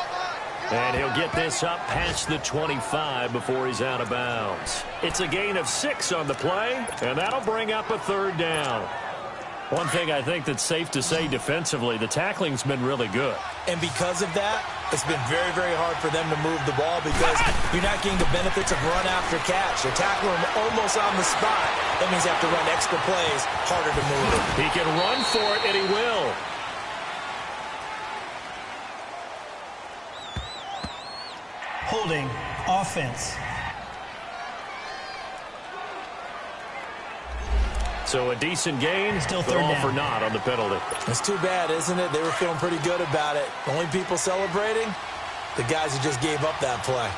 And he'll get this up past the 25 before he's out of bounds. It's a gain of 6 on the play, and that'll bring up a third down. One thing I think that's safe to say defensively, the tackling's been really good. And because of that, it's been very, very hard for them to move the ball because you're not getting the benefits of run after catch. They're tackling them almost on the spot. That means they have to run extra plays, harder to move it. He can run for it, and he will. Holding offense. So a decent gain, still but third all down. for naught on the penalty. It's too bad, isn't it? They were feeling pretty good about it. The only people celebrating, the guys who just gave up that play.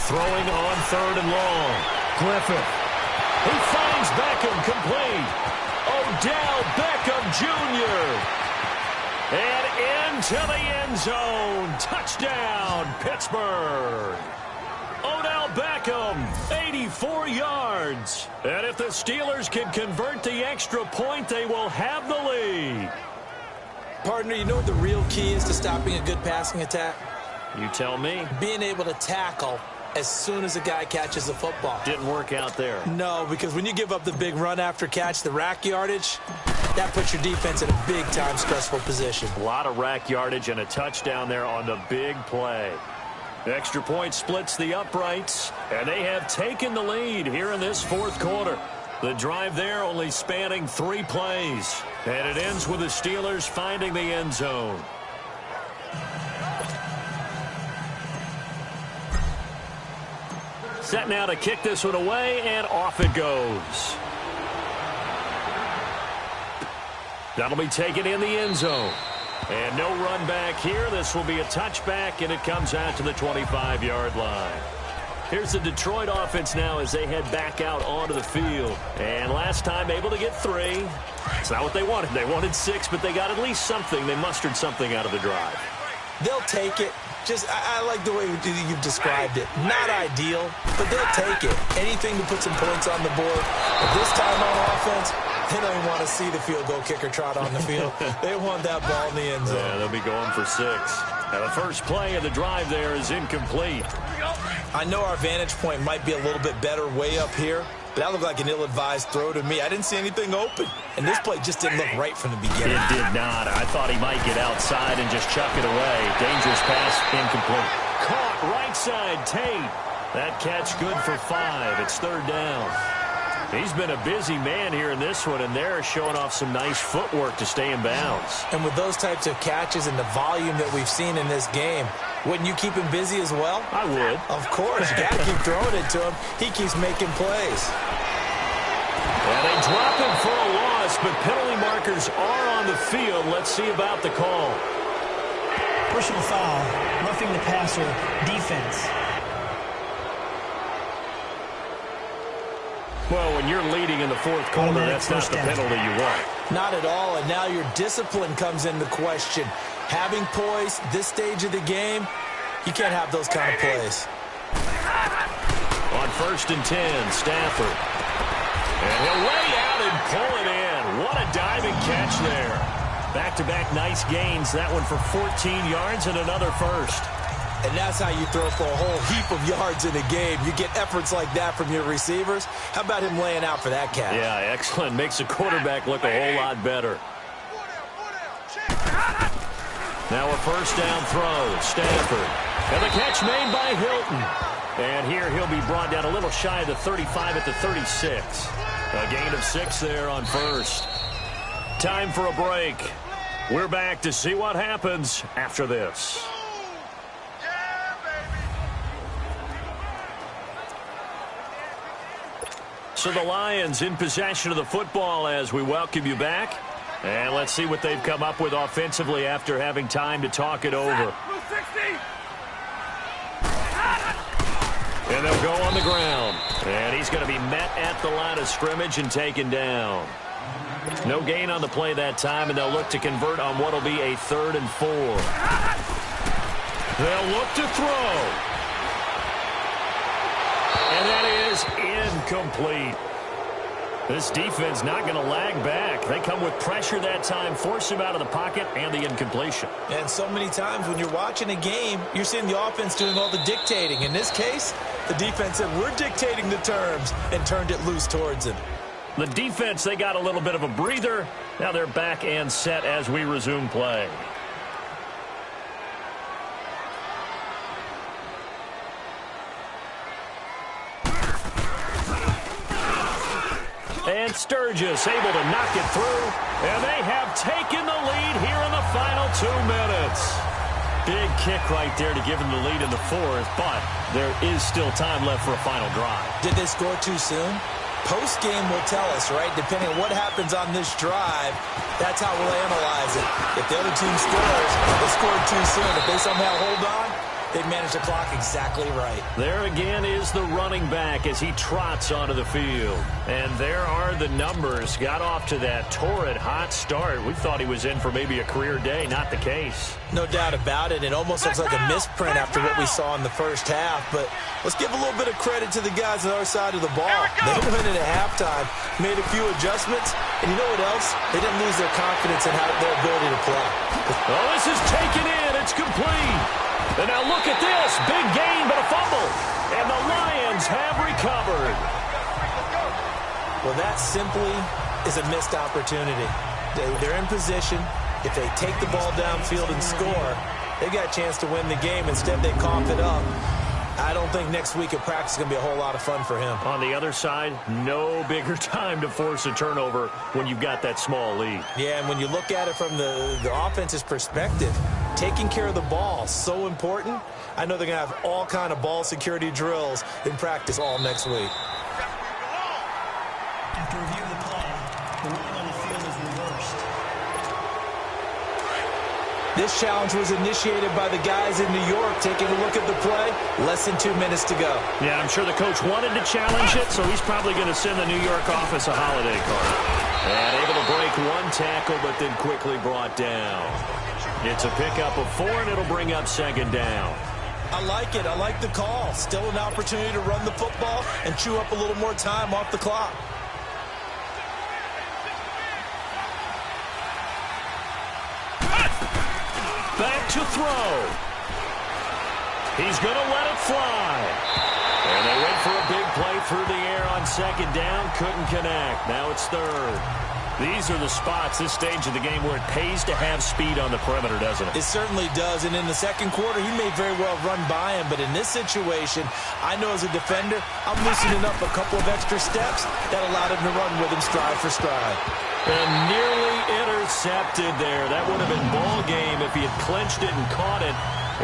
Throwing on third and long. Griffith. He finds Beckham complete. Odell Beckham Jr. And into the end zone. Touchdown, Pittsburgh. Odell Beckham, 84 yards. And if the Steelers can convert the extra point, they will have the lead. Partner, you know what the real key is to stopping a good passing attack? You tell me. Being able to tackle as soon as a guy catches the football. Didn't work out there. No, because when you give up the big run after catch, the rack yardage, that puts your defense in a big-time stressful position. A lot of rack yardage and a touchdown there on the big play. The extra point splits the uprights, and they have taken the lead here in this fourth quarter. The drive there only spanning 3 plays, and it ends with the Steelers finding the end zone. Set now to kick this one away, and off it goes. That'll be taken in the end zone. And no run back here. This will be a touchback, and it comes out to the 25-yard line. Here's the Detroit offense now as they head back out onto the field. And last time able to get 3. It's not what they wanted. They wanted 6, but they got at least something. They mustered something out of the drive. They'll take it. I like the way you've described it. Not ideal, but they'll take it. Anything to put some points on the board. But this time on offense, they don't even want to see the field goal kicker trot on the field. They want that ball in the end zone. Yeah, they'll be going for 6. Now the first play of the drive there is incomplete. I know our vantage point might be a little bit better way up here, but that looked like an ill-advised throw to me. I didn't see anything open, and this play just didn't look right from the beginning. It did not. I thought he might get outside and just chuck it away. Dangerous pass, incomplete. Caught right side, Tate. That catch good for 5. It's 3rd down. He's been a busy man here in this one, and they're showing off some nice footwork to stay in bounds. And with those types of catches and the volume that we've seen in this game, wouldn't you keep him busy as well? I would. Of course. You got to keep throwing it to him. He keeps making plays. And they drop him for a loss, but penalty markers are on the field. Let's see about the call. Personal foul, roughing the passer, defense. Well, when you're leading in the fourth quarter, that's not the penalty you want. Not at all, and now your discipline comes into question. Having poise this stage of the game, you can't have those kind of plays. On 1st and 10, Stafford. And he'll lay out and pull it in. What a diving catch there. Back-to-back nice gains. That one for 14 yards and another first. And that's how you throw for a whole heap of yards in a game. You get efforts like that from your receivers. How about him laying out for that catch? Yeah, excellent. Makes the quarterback look a whole lot better. Now a 1st down throw. Stafford. And the catch made by Hilton. And here he'll be brought down a little shy of the 35 at the 36. A gain of 6 there on 1st. Time for a break. We're back to see what happens after this. So the Lions in possession of the football as we welcome you back. And let's see what they've come up with offensively after having time to talk it over. And they'll go on the ground. And he's going to be met at the line of scrimmage and taken down. No gain on the play that time, and they'll look to convert on what will be a 3rd and 4. They'll look to throw. And that is incomplete. This defense not going to lag back. They come with pressure that time, force him out of the pocket, and the incompletion. And so many times when you're watching a game, you're seeing the offense doing all the dictating. In this case, the defense said, we're dictating the terms, and turned it loose towards him. The defense, they got a little bit of a breather. Now they're back and set as we resume play. And Sturgis able to knock it through. And they have taken the lead here in the final 2 minutes. Big kick right there to give them the lead in the 4th, but there is still time left for a final drive. Did they score too soon? Post-game will tell us, right? Depending on what happens on this drive, that's how we'll analyze it. If the other team scores, they scored too soon. If they somehow hold on, They managed the clock exactly right. There again is the running back as he trots onto the field. And there are the numbers. Got off to that torrid hot start. We thought he was in for maybe a career day. Not the case. No doubt about it. It almost looks like a misprint after what we saw in the first half. But let's give a little bit of credit to the guys on the other side of the ball. They went in at halftime, made a few adjustments, and you know what else? They didn't lose their confidence in their ability to play. Oh, this is taken in. It's complete. And now look at this. Big gain, but a fumble. And the Lions have recovered. Well, that simply is a missed opportunity. They're in position. If they take the ball downfield and score, they got a chance to win the game. Instead, they cough it up. I don't think next week at practice is going to be a whole lot of fun for him. On the other side, no bigger time to force a turnover when you've got that small lead. Yeah, and when you look at it from the offense's perspective, taking care of the ball, so important. I know they're going to have all kind of ball security drills in practice all next week. After review of the play, the ruling on the field is reversed. This challenge was initiated by the guys in New York. Taking a look at the play, less than 2 minutes to go. Yeah, I'm sure the coach wanted to challenge it, so he's probably going to send the New York office a holiday card. And able to break one tackle, but then quickly brought down. It's a pickup of 4, and it'll bring up second down. I like it. I like the call. Still an opportunity to run the football and chew up a little more time off the clock. Back to throw. He's going to let it fly. And they went for a big play through the air on second down. Couldn't connect. Now it's third. These are the spots, this stage of the game, where it pays to have speed on the perimeter, doesn't it? It certainly does. And in the second quarter, he may very well run by him. But in this situation, I know as a defender, I'm loosening up a couple of extra steps that allowed him to run with him stride for stride. And nearly intercepted there. That would have been ball game if he had clinched it and caught it.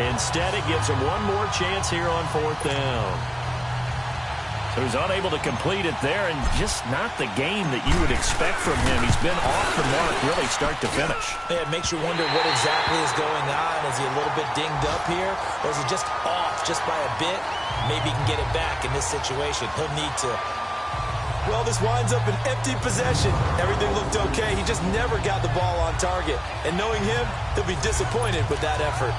Instead, it gives him one more chance here on fourth down. So he's unable to complete it there, and just not the game that you would expect from him. He's been off the mark really start to finish. Yeah, it makes you wonder what exactly is going on. Is he a little bit dinged up here, or is he just off just by a bit? Maybe he can get it back in this situation. He'll need to. Well, this winds up an empty possession. Everything looked okay. He just never got the ball on target. And knowing him, he'll be disappointed with that effort.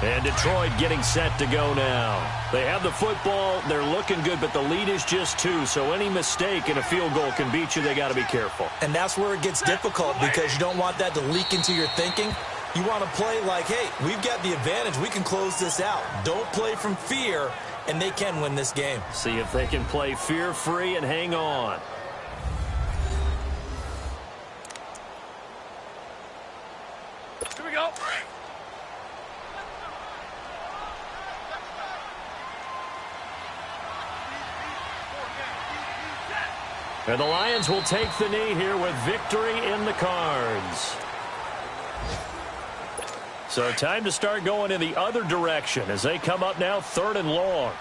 And Detroit getting set to go now. They have the football. They're looking good, but the lead is just 2. So any mistake in a field goal can beat you. They got to be careful. And that's where it gets difficult because you don't want that to leak into your thinking. You want to play like, hey, we've got the advantage. We can close this out. Don't play from fear, and they can win this game. See if they can play fear-free and hang on. Here we go. And the Lions will take the knee here with victory in the cards. So time to start going in the other direction as they come up now 3rd and long.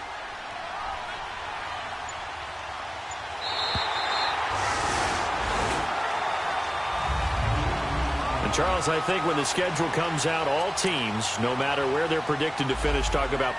And Charles, I think when the schedule comes out, all teams, no matter where they're predicted to finish, talk about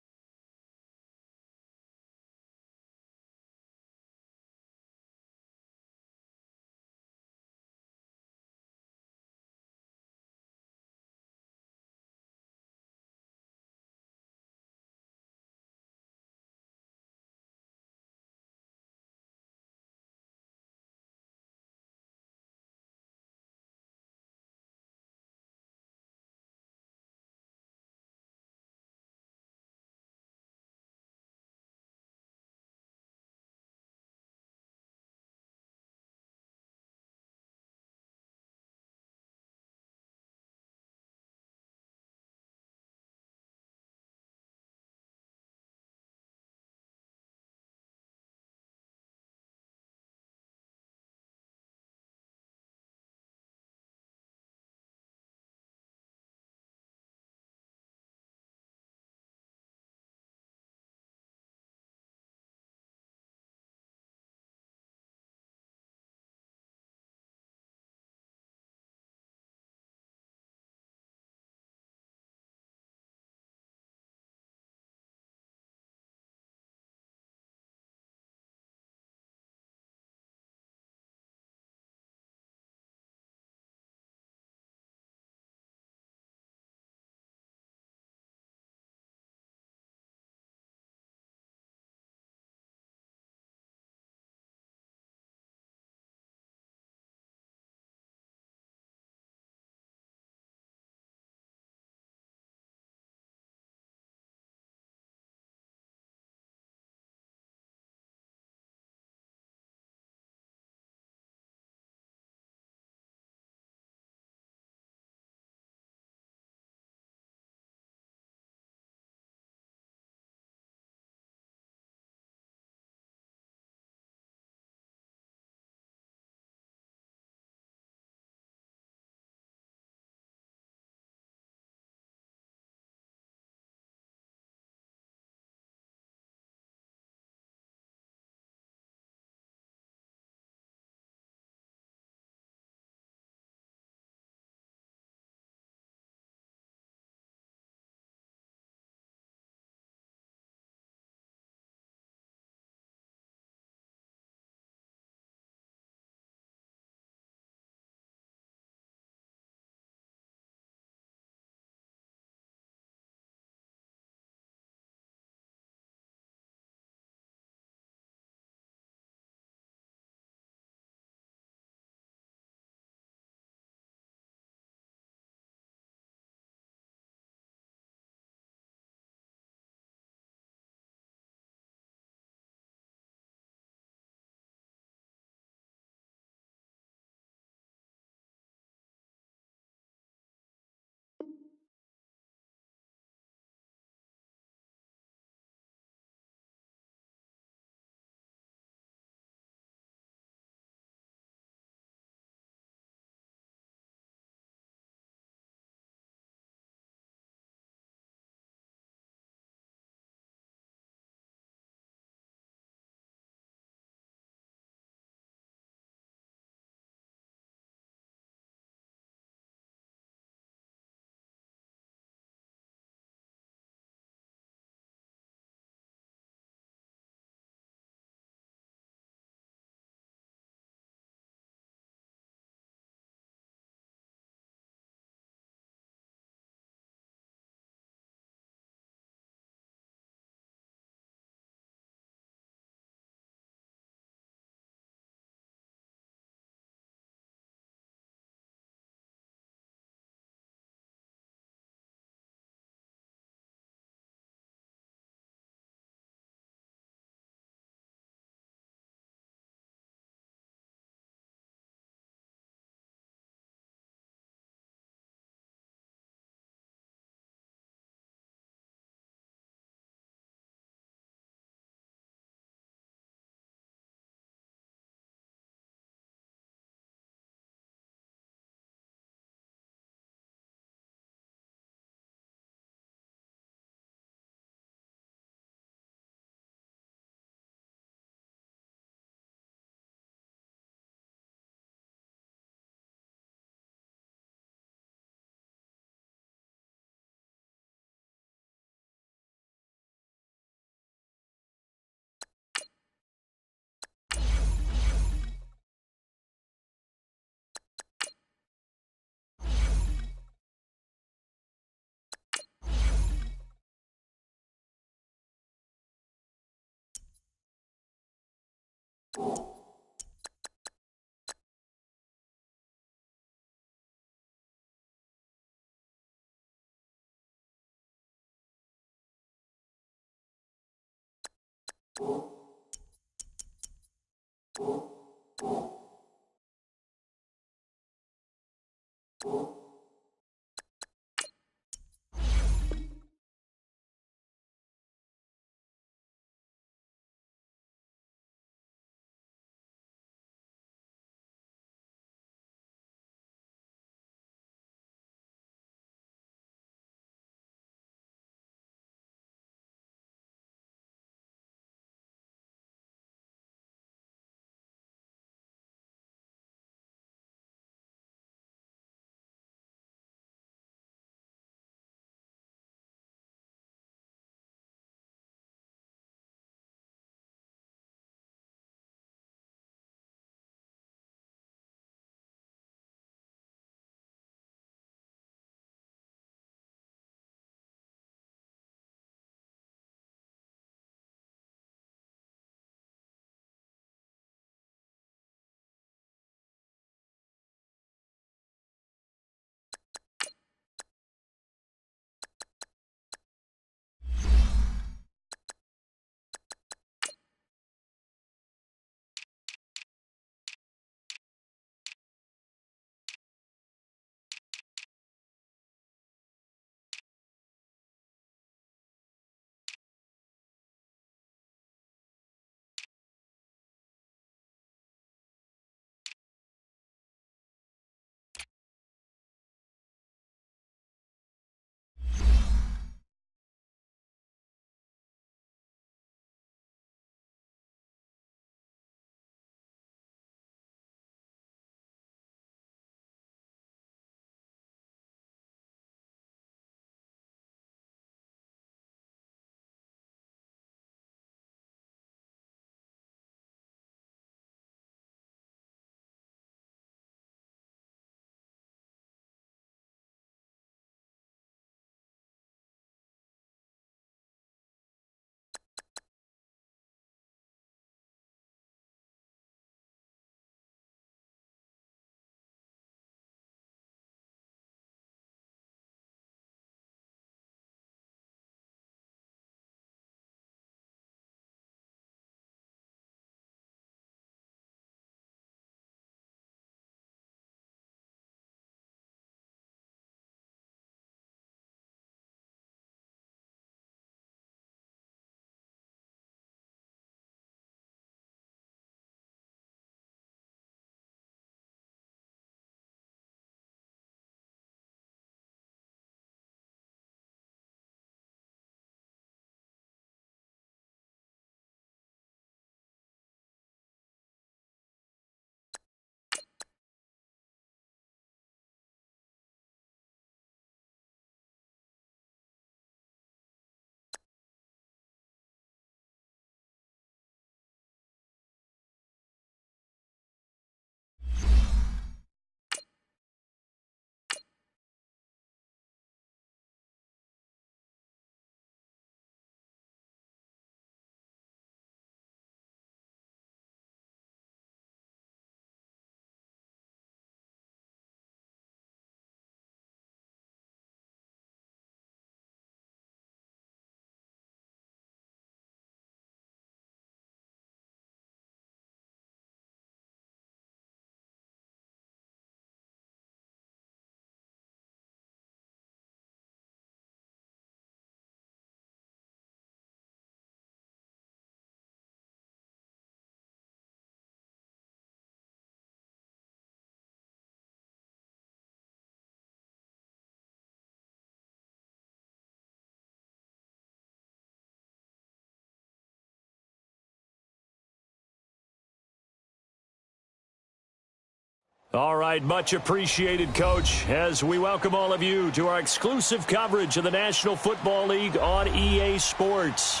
All right, much appreciated, Coach, as we welcome all of you to our exclusive coverage of the National Football League on EA Sports.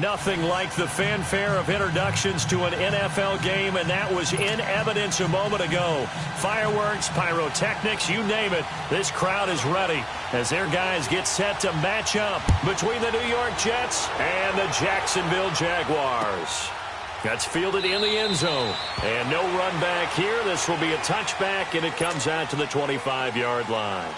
Nothing like the fanfare of introductions to an NFL game, and that was in evidence a moment ago. Fireworks, pyrotechnics, you name it, this crowd is ready as their guys get set to match up between the New York Jets and the Jacksonville Jaguars. That's fielded in the end zone. And no run back here. This will be a touchback, and it comes out to the 25-yard line.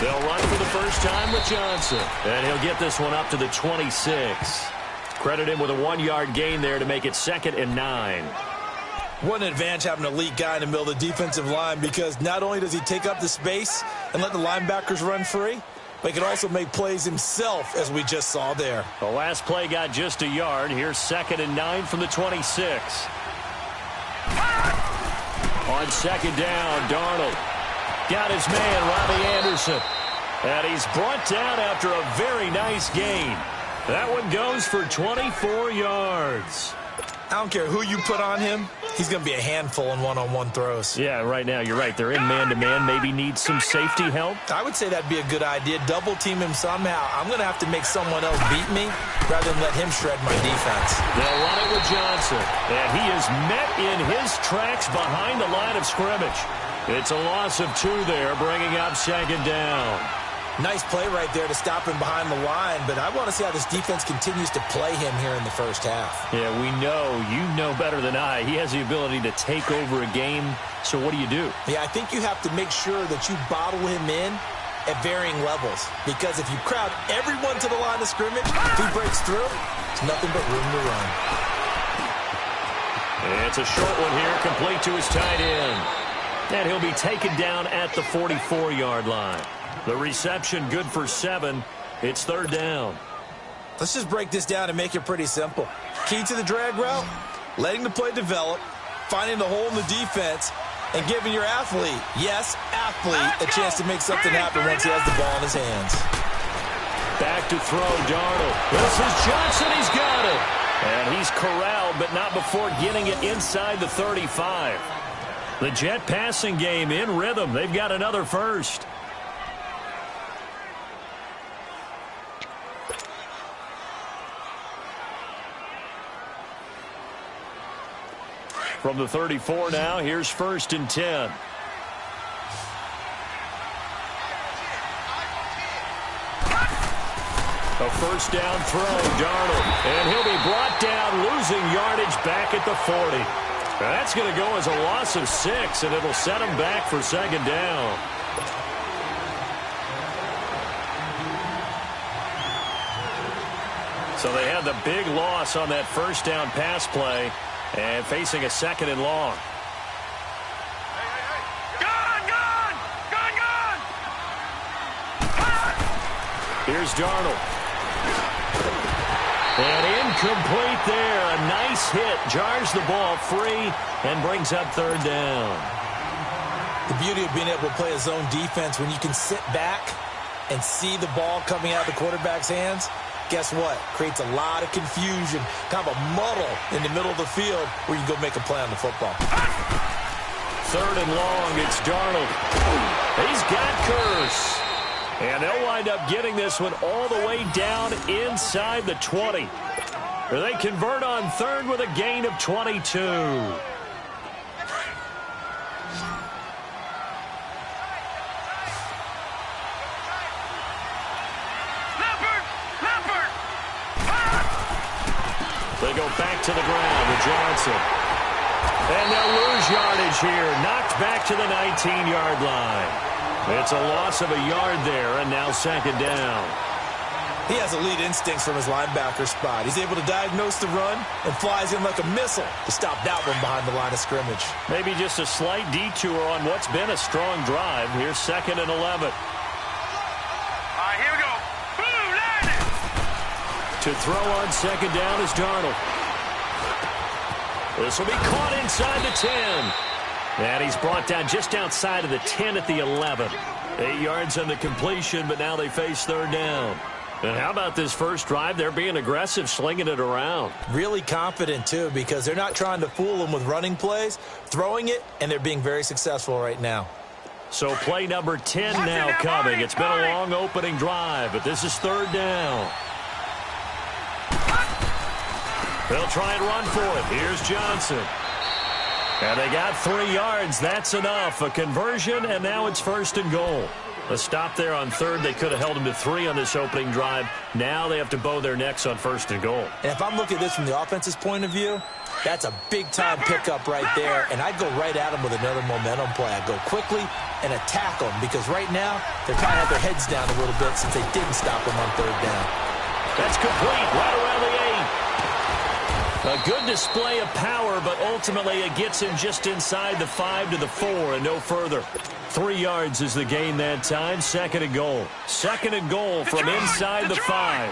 They'll run for the first time with Johnson. And he'll get this one up to the 26. Credit him with a 1-yard gain there to make it 2nd and 9. What an advantage having an elite guy in the middle of the defensive line, because not only does he take up the space and let the linebackers run free, but he can also make plays himself, as we just saw there. The last play got just a yard. Here's 2nd and 9 from the 26. On 2nd down, Darnold got his man, Robbie Anderson. And he's brought down after a very nice gain. That one goes for 24 yards. I don't care who you put on him. He's going to be a handful in one-on-one throws. Yeah, right now, you're right. They're in man-to-man. Maybe need some safety help. I would say that'd be a good idea. Double-team him somehow. I'm going to have to make someone else beat me rather than let him shred my defense. They'll run it with Johnson. And he is met in his tracks behind the line of scrimmage. It's a loss of 2 there, bringing up 2nd down. Nice play right there to stop him behind the line, but I want to see how this defense continues to play him here in the first half. Yeah, we know. You know better than I. He has the ability to take over a game, so what do you do? Yeah, I think you have to make sure that you bottle him in at varying levels, because if you crowd everyone to the line of scrimmage, if he breaks through, it's nothing but room to run. It's a short one here, complete to his tight end. And he'll be taken down at the 44-yard line. The reception good for 7. It's 3rd down. Let's just break this down and make it pretty simple. Key to the drag route, letting the play develop, finding the hole in the defense, and giving your athlete, yes, athlete, a chance to make something happen once he has the ball in his hands. Back to throw, Darnold. This is Johnson. He's got it. And he's corralled, but not before getting it inside the 35. The Jet passing game in rhythm. They've got another first. From the 34 now, here's 1st and 10. A first down throw, Darnold. And he'll be brought down, losing yardage back at the 40. That's going to go as a loss of 6, and it'll set him back for 2nd down. So they had the big loss on that first down pass play, and facing a 2nd and long. Here's Darnold. And incomplete there. A nice hit. Jars the ball free and brings up 3rd down. The beauty of being able to play a zone defense, when you can sit back and see the ball coming out of the quarterback's hands, guess what? Creates a lot of confusion, kind of a muddle in the middle of the field where you go make a play on the football. 3rd and long. It's Darnold. He's got Curse. And they'll wind up getting this one all the way down inside the 20. They convert on 3rd with a gain of 22. They go back to the ground with Johnson. And they'll lose yardage here. Knocked back to the 19-yard line. It's a loss of a yard there, and now 2nd down. He has elite instincts from his linebacker spot. He's able to diagnose the run and flies in like a missile to stop that one behind the line of scrimmage. Maybe just a slight detour on what's been a strong drive. Here's 2nd and 11. All right, here we go. Boom, land it. To throw on 2nd down is Darnold. This will be caught inside the 10. And he's brought down just outside of the 10 at the 11. 8 yards on the completion, but now they face 3rd down. And how about this first drive? They're being aggressive, slinging it around. Really confident, too, because they're not trying to fool them with running plays, throwing it, and they're being very successful right now. So play number 10 now coming. It's been a long opening drive, but this is 3rd down. They'll try and run for it. Here's Johnson. And they got 3 yards. That's enough. A conversion, and now it's 1st and goal. A stop there on 3rd. They could have held them to 3 on this opening drive. Now they have to bow their necks on 1st and goal. And if I'm looking at this from the offense's point of view, that's a big-time pickup right there, and I'd go right at them with another momentum play. I'd go quickly and attack them because right now they're kind of have their heads down a little bit since they didn't stop them on 3rd down. That's complete right around the 8. A good display of power, but ultimately it gets him just inside the 5 to the 4 and no further. 3 yards is the gain that time. 2nd and goal. 2nd and goal from inside the 5.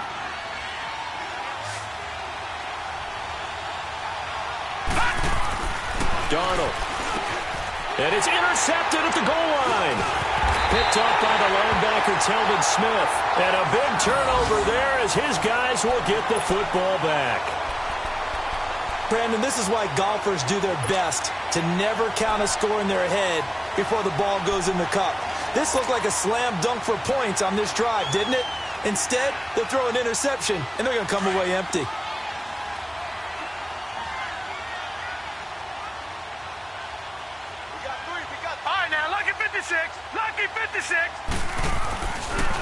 Darnold. And it's intercepted at the goal line. Picked off by the linebacker, Telvin Smith. And a big turnover there as his guys will get the football back. Brandon, this is why golfers do their best to never count a score in their head before the ball goes in the cup. This looked like a slam dunk for points on this drive, didn't it? Instead, they'll throw an interception, and they're going to come away empty.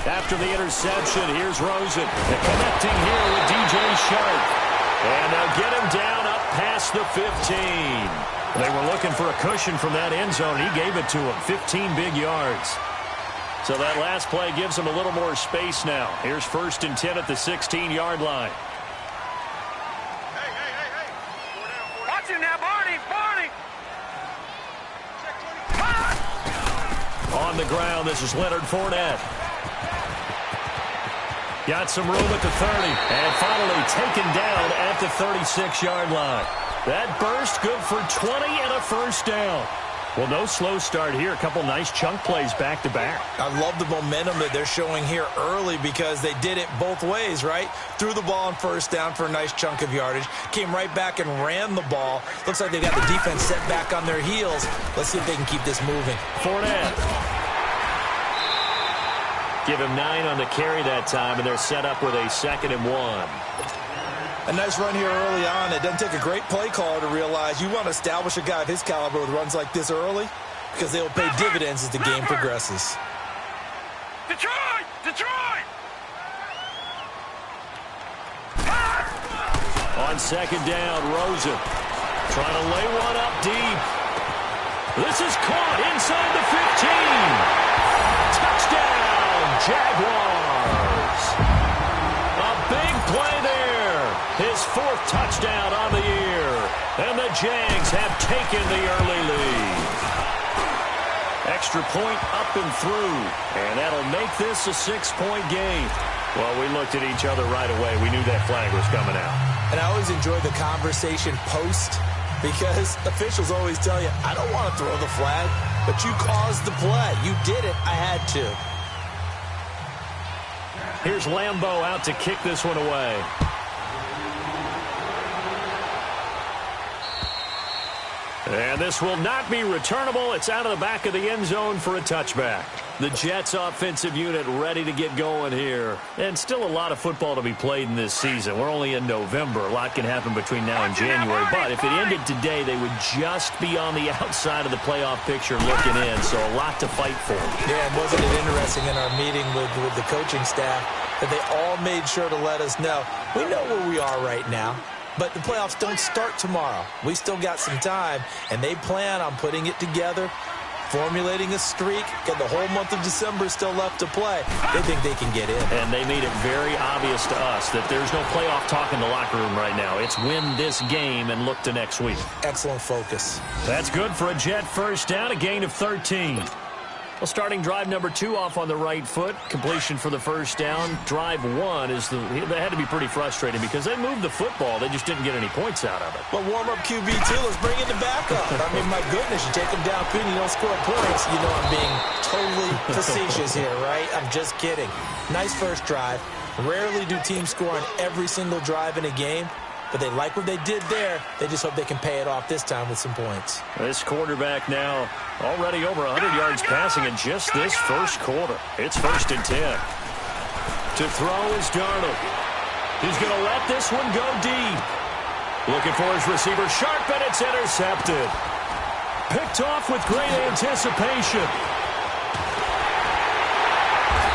After the interception, here's Rosen. Connecting here with DJ Sharp. And they'll get him down up past the 15. They were looking for a cushion from that end zone. He gave it to him. 15 big yards. So that last play gives him a little more space now. Here's 1st and 10 at the 16-yard line. Hey. Watch him now, Barney. On the ground, this is Leonard Fournette. Got some room at the 30. And finally taken down at the 36-yard line. That burst good for 20 and a 1st down. Well, no slow start here. A couple nice chunk plays back-to-back. I love the momentum that they're showing here early because they did it both ways, right? Threw the ball on 1st down for a nice chunk of yardage. Came right back and ran the ball. Looks like they got the defense set back on their heels. Let's see if they can keep this moving. Fournette. Give him 9 on the carry that time, and they're set up with a 2nd and 1. A nice run here early on. It doesn't take a great play caller to realize you want to establish a guy of his caliber with runs like this early because they'll pay dividends as the game progresses. Detroit! On 2nd down, Rosen trying to lay one up deep. This is caught inside the 15. Touchdown, Jaguars. A big play there. His 4th touchdown on the year. And the Jags have taken the early lead. Extra point up and through. And that'll make this a 6-point game. Well, we looked at each other right away. We knew that flag was coming out. And I always enjoy the conversation post because officials always tell you, I don't want to throw the flag, but you caused the play. You did it. I had to. Here's Lambeau out to kick this one away. And this will not be returnable. It's out of the back of the end zone for a touchback. The Jets offensive unit ready to get going here. And still a lot of football to be played in this season. We're only in November. A lot can happen between now and January. But if it ended today, they would just be on the outside of the playoff picture looking in. So a lot to fight for. Yeah, and wasn't it interesting in our meeting with the coaching staff that they all made sure to let us know, we know where we are right now. But the playoffs don't start tomorrow. We still got some time, and they plan on putting it together, formulating a streak, got the whole month of December still left to play. They think they can get in. And they made it very obvious to us that there's no playoff talk in the locker room right now. It's win this game and look to next week. Excellent focus. That's good for a Jet 1st down, a gain of 13. Well, starting drive number 2 off on the right foot. Completion for the 1st down. Drive 1 is they had to be pretty frustrating because they moved the football. They just didn't get any points out of it. But warm-up QB2, let's bring in the backup. I mean, my goodness, you take them downfield and you don't score points. You know I'm being totally facetious here, right? I'm just kidding. Nice first drive. Rarely do teams score on every single drive in a game. But they like what they did there. They just hope they can pay it off this time with some points. This quarterback now already over 100 yards passing in just this first quarter. It's 1st and 10. To throw is Darnold. He's going to let this one go deep. Looking for his receiver, sharp, and it's intercepted. Picked off with great anticipation.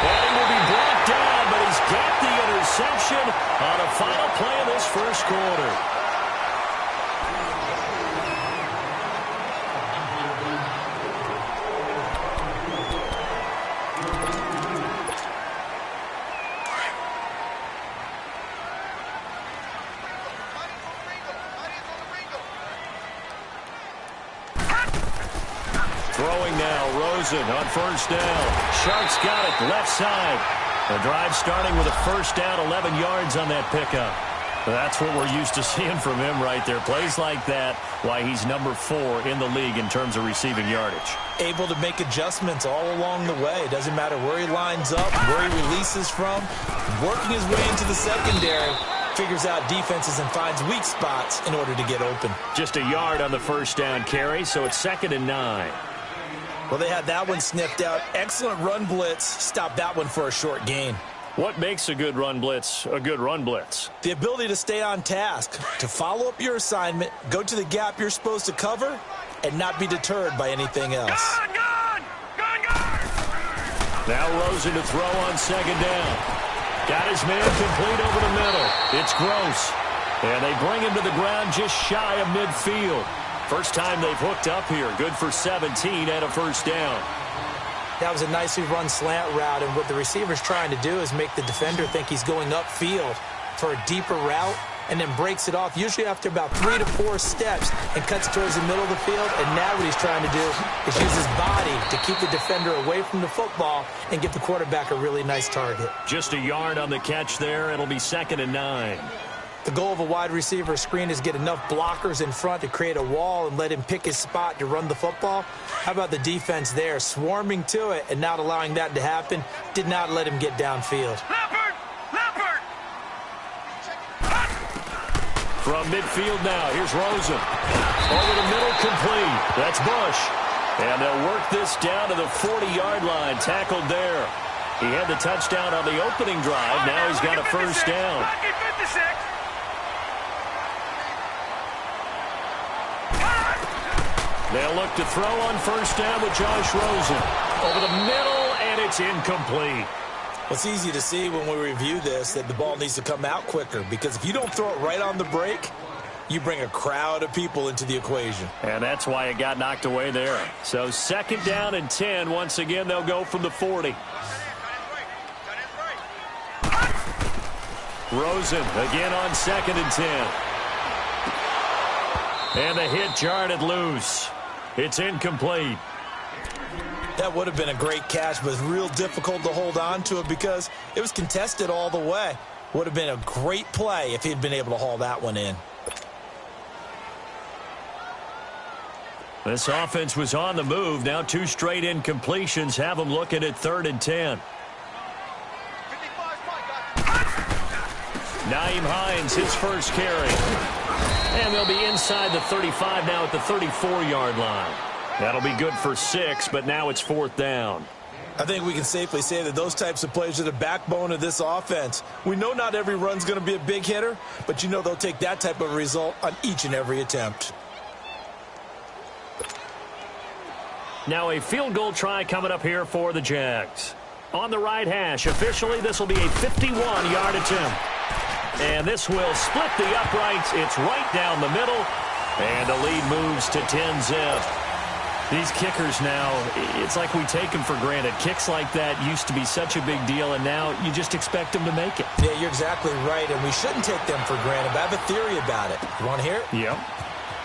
And he will be brought down, but he's got the interception on a final play of this first quarter. Throwing now, Rosen on first down. Sharks got it, left side. The drive starting with a first down, 11 yards on that pickup. That's what we're used to seeing from him right there. Plays like that, why he's number 4 in the league in terms of receiving yardage. Able to make adjustments all along the way. Doesn't matter where he lines up, where he releases from. Working his way into the secondary. Figures out defenses and finds weak spots in order to get open. Just a yard on the first down carry, so it's 2nd and 9. Well, they had that one sniffed out. Excellent run blitz. Stopped that one for a short gain. What makes a good run blitz a good run blitz? The ability to stay on task, to follow up your assignment, go to the gap you're supposed to cover, and not be deterred by anything else. Gone! Now Rosen to throw on 2nd down. Got his man complete over the middle. It's Gross. And they bring him to the ground just shy of midfield. First time they've hooked up here. Good for 17 and a first down. That was a nicely run slant route, and what the receiver's trying to do is make the defender think he's going upfield for a deeper route, and then breaks it off, usually after about 3 to 4 steps, and cuts towards the middle of the field. And now what he's trying to do is use his body to keep the defender away from the football and give the quarterback a really nice target. Just a yard on the catch there. It'll be 2nd and 9. The goal of a wide receiver screen is get enough blockers in front to create a wall and let him pick his spot to run the football. How about the defense there, swarming to it and not allowing that to happen? Did not let him get downfield. Leopard! From midfield now, here's Rosen. Over the middle, complete. That's Bush. And they'll work this down to the 40-yard line. Tackled there. He had the touchdown on the opening drive. Now he's got a first down. Lucky 56. They'll look to throw on first down with Josh Rosen. Over the middle, and it's incomplete. It's easy to see when we review this that the ball needs to come out quicker, because if you don't throw it right on the break, you bring a crowd of people into the equation. And that's why it got knocked away there. So 2nd down and 10. Once again, they'll go from the 40. Rosen again on 2nd and 10. And the hit jarred it loose. It's incomplete. That would have been a great catch, but it's real difficult to hold on to it because it was contested all the way. Would have been a great play if he'd been able to haul that one in. This offense was on the move. Now 2 straight incompletions have them looking at 3rd and 10. Nyheim Hines, his first carry. And they'll be inside the 35 now at the 34-yard line. That'll be good for 6, but now it's 4th down. I think we can safely say that those types of plays are the backbone of this offense. We know not every run's going to be a big hitter, but you know they'll take that type of result on each and every attempt. Now a field goal try coming up here for the Jags. On the right hash, officially this will be a 51-yard attempt. And this will split the uprights. It's right down the middle. And the lead moves to 10-zip. These kickers now, it's like we take them for granted. Kicks like that used to be such a big deal, and now you just expect them to make it. Yeah, you're exactly right, and we shouldn't take them for granted. But I have a theory about it. You want to hear it? Yep.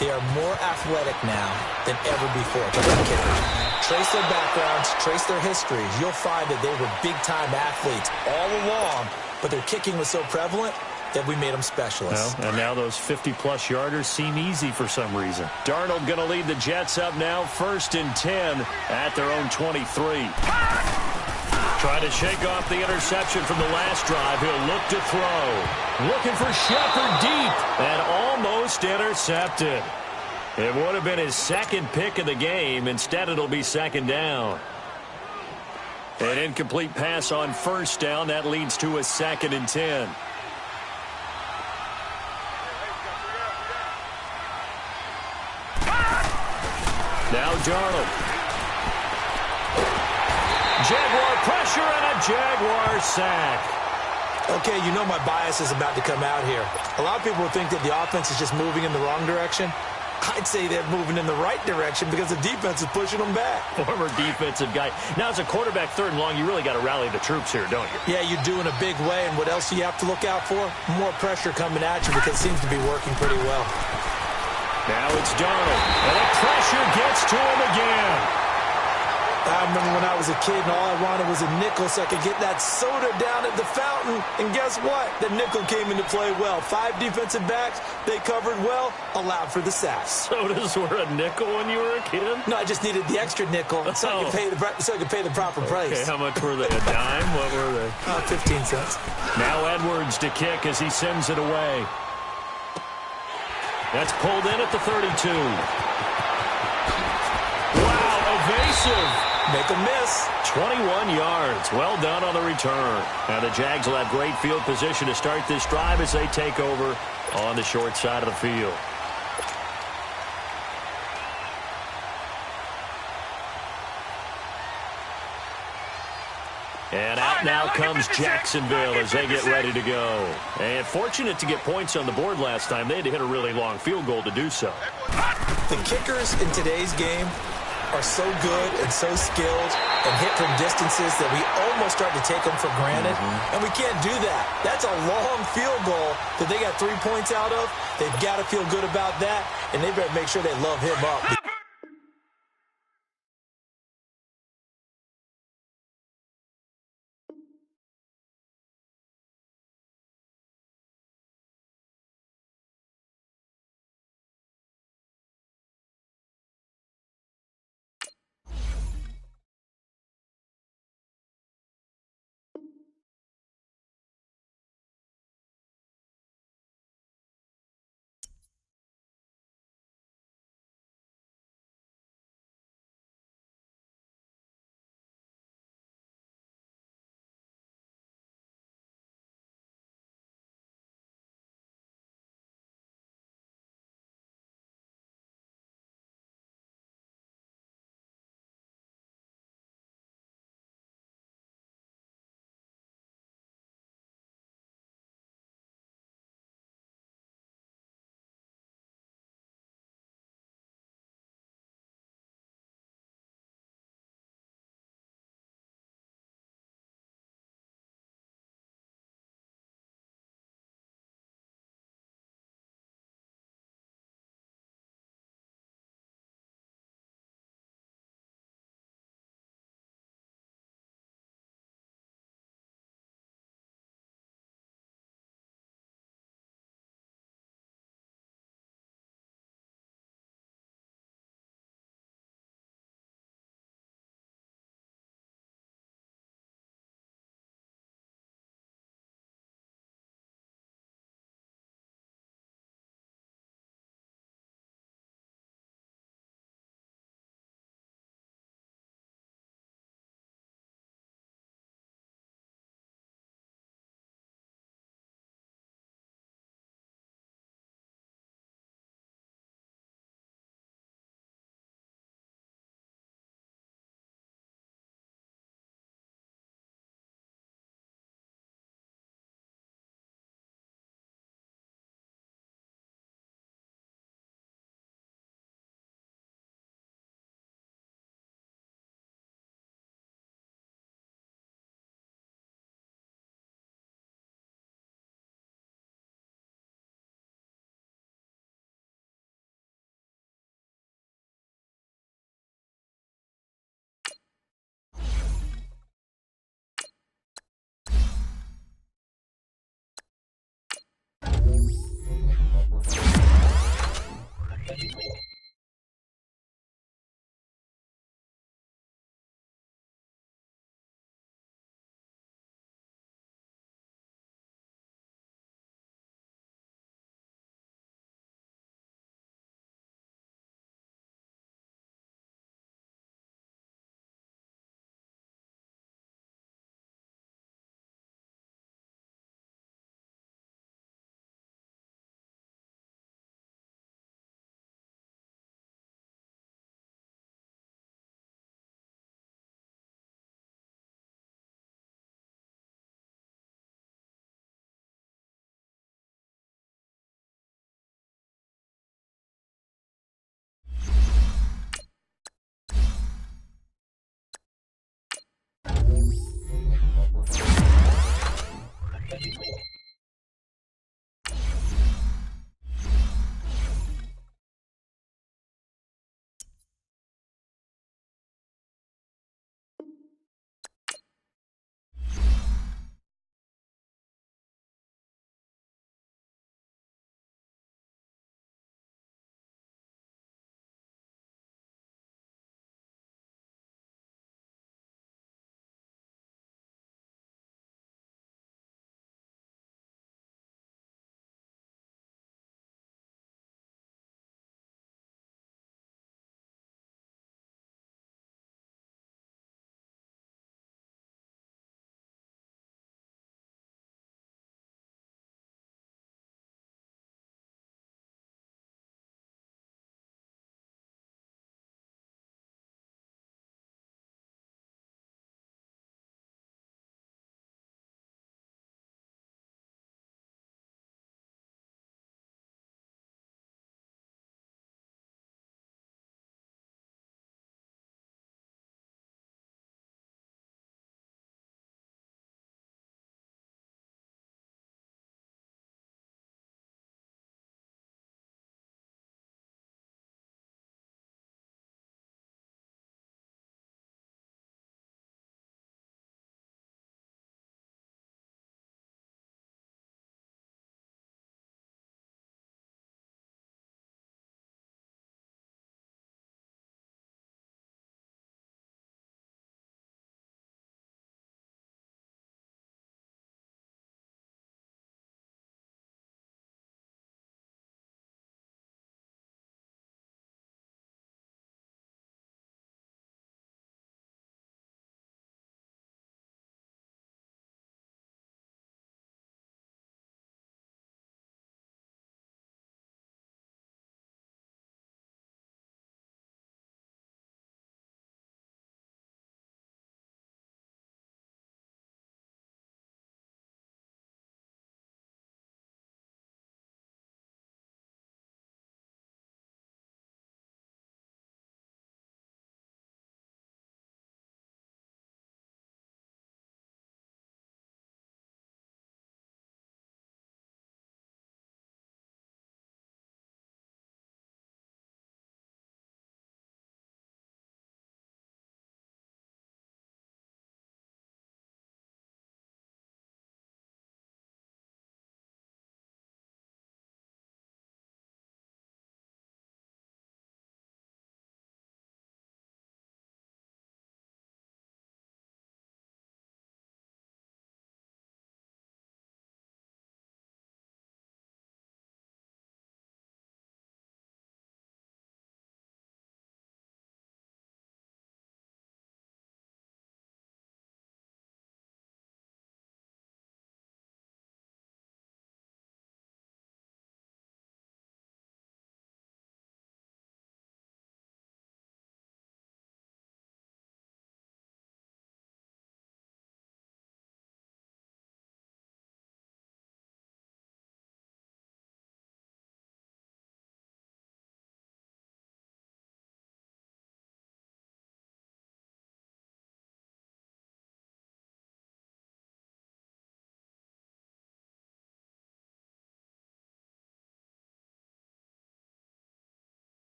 They are more athletic now than ever before. Trace their backgrounds, trace their histories. You'll find that they were big-time athletes all along, but their kicking was so prevalent that we made them specialists. Well, and now those 50-plus yarders seem easy for some reason. Darnold going to lead the Jets up now, 1st and 10 at their own 23. Trying to shake off the interception from the last drive. He'll look to throw. Looking for Shepard deep and almost intercepted. It would have been his 2nd pick of the game. Instead, it'll be 2nd down. An incomplete pass on 1st down. That leads to a 2nd and 10. Darnold. Jaguar pressure and a Jaguar sack. Okay, you know my bias is about to come out here. A lot of people think that the offense is just moving in the wrong direction. I'd say they're moving in the right direction because the defense is pushing them back. Former defensive guy. Now, as a quarterback, 3rd and long, you really got to rally the troops here, don't you? Yeah, you do in a big way. And what else do you have to look out for? More pressure coming at you because it seems to be working pretty well. Now it's Darnold. And the pressure gets to him again. I remember when I was a kid and all I wanted was a nickel so I could get that soda down at the fountain. And guess what? The nickel came into play well. 5 defensive backs, they covered well, allowed for the sacks. Sodas were a nickel when you were a kid? No, I just needed the extra nickel so I could pay the proper price. Okay, how much were they? A dime? What were they? 15 cents. Now Edwards to kick as he sends it away. That's pulled in at the 32. Wow, evasive. Make a miss. 21 yards. Well done on the return. Now the Jags will have great field position to start this drive as they take over on the short side of the field. And out now comes Jacksonville as they get ready to go. And fortunate to get points on the board last time. They had to hit a really long field goal to do so. The kickers in today's game are so good and so skilled and hit from distances that we almost start to take them for granted. And we can't do that. That's a long field goal that they got 3 points out of. They've got to feel good about that, and they better make sure they love him up.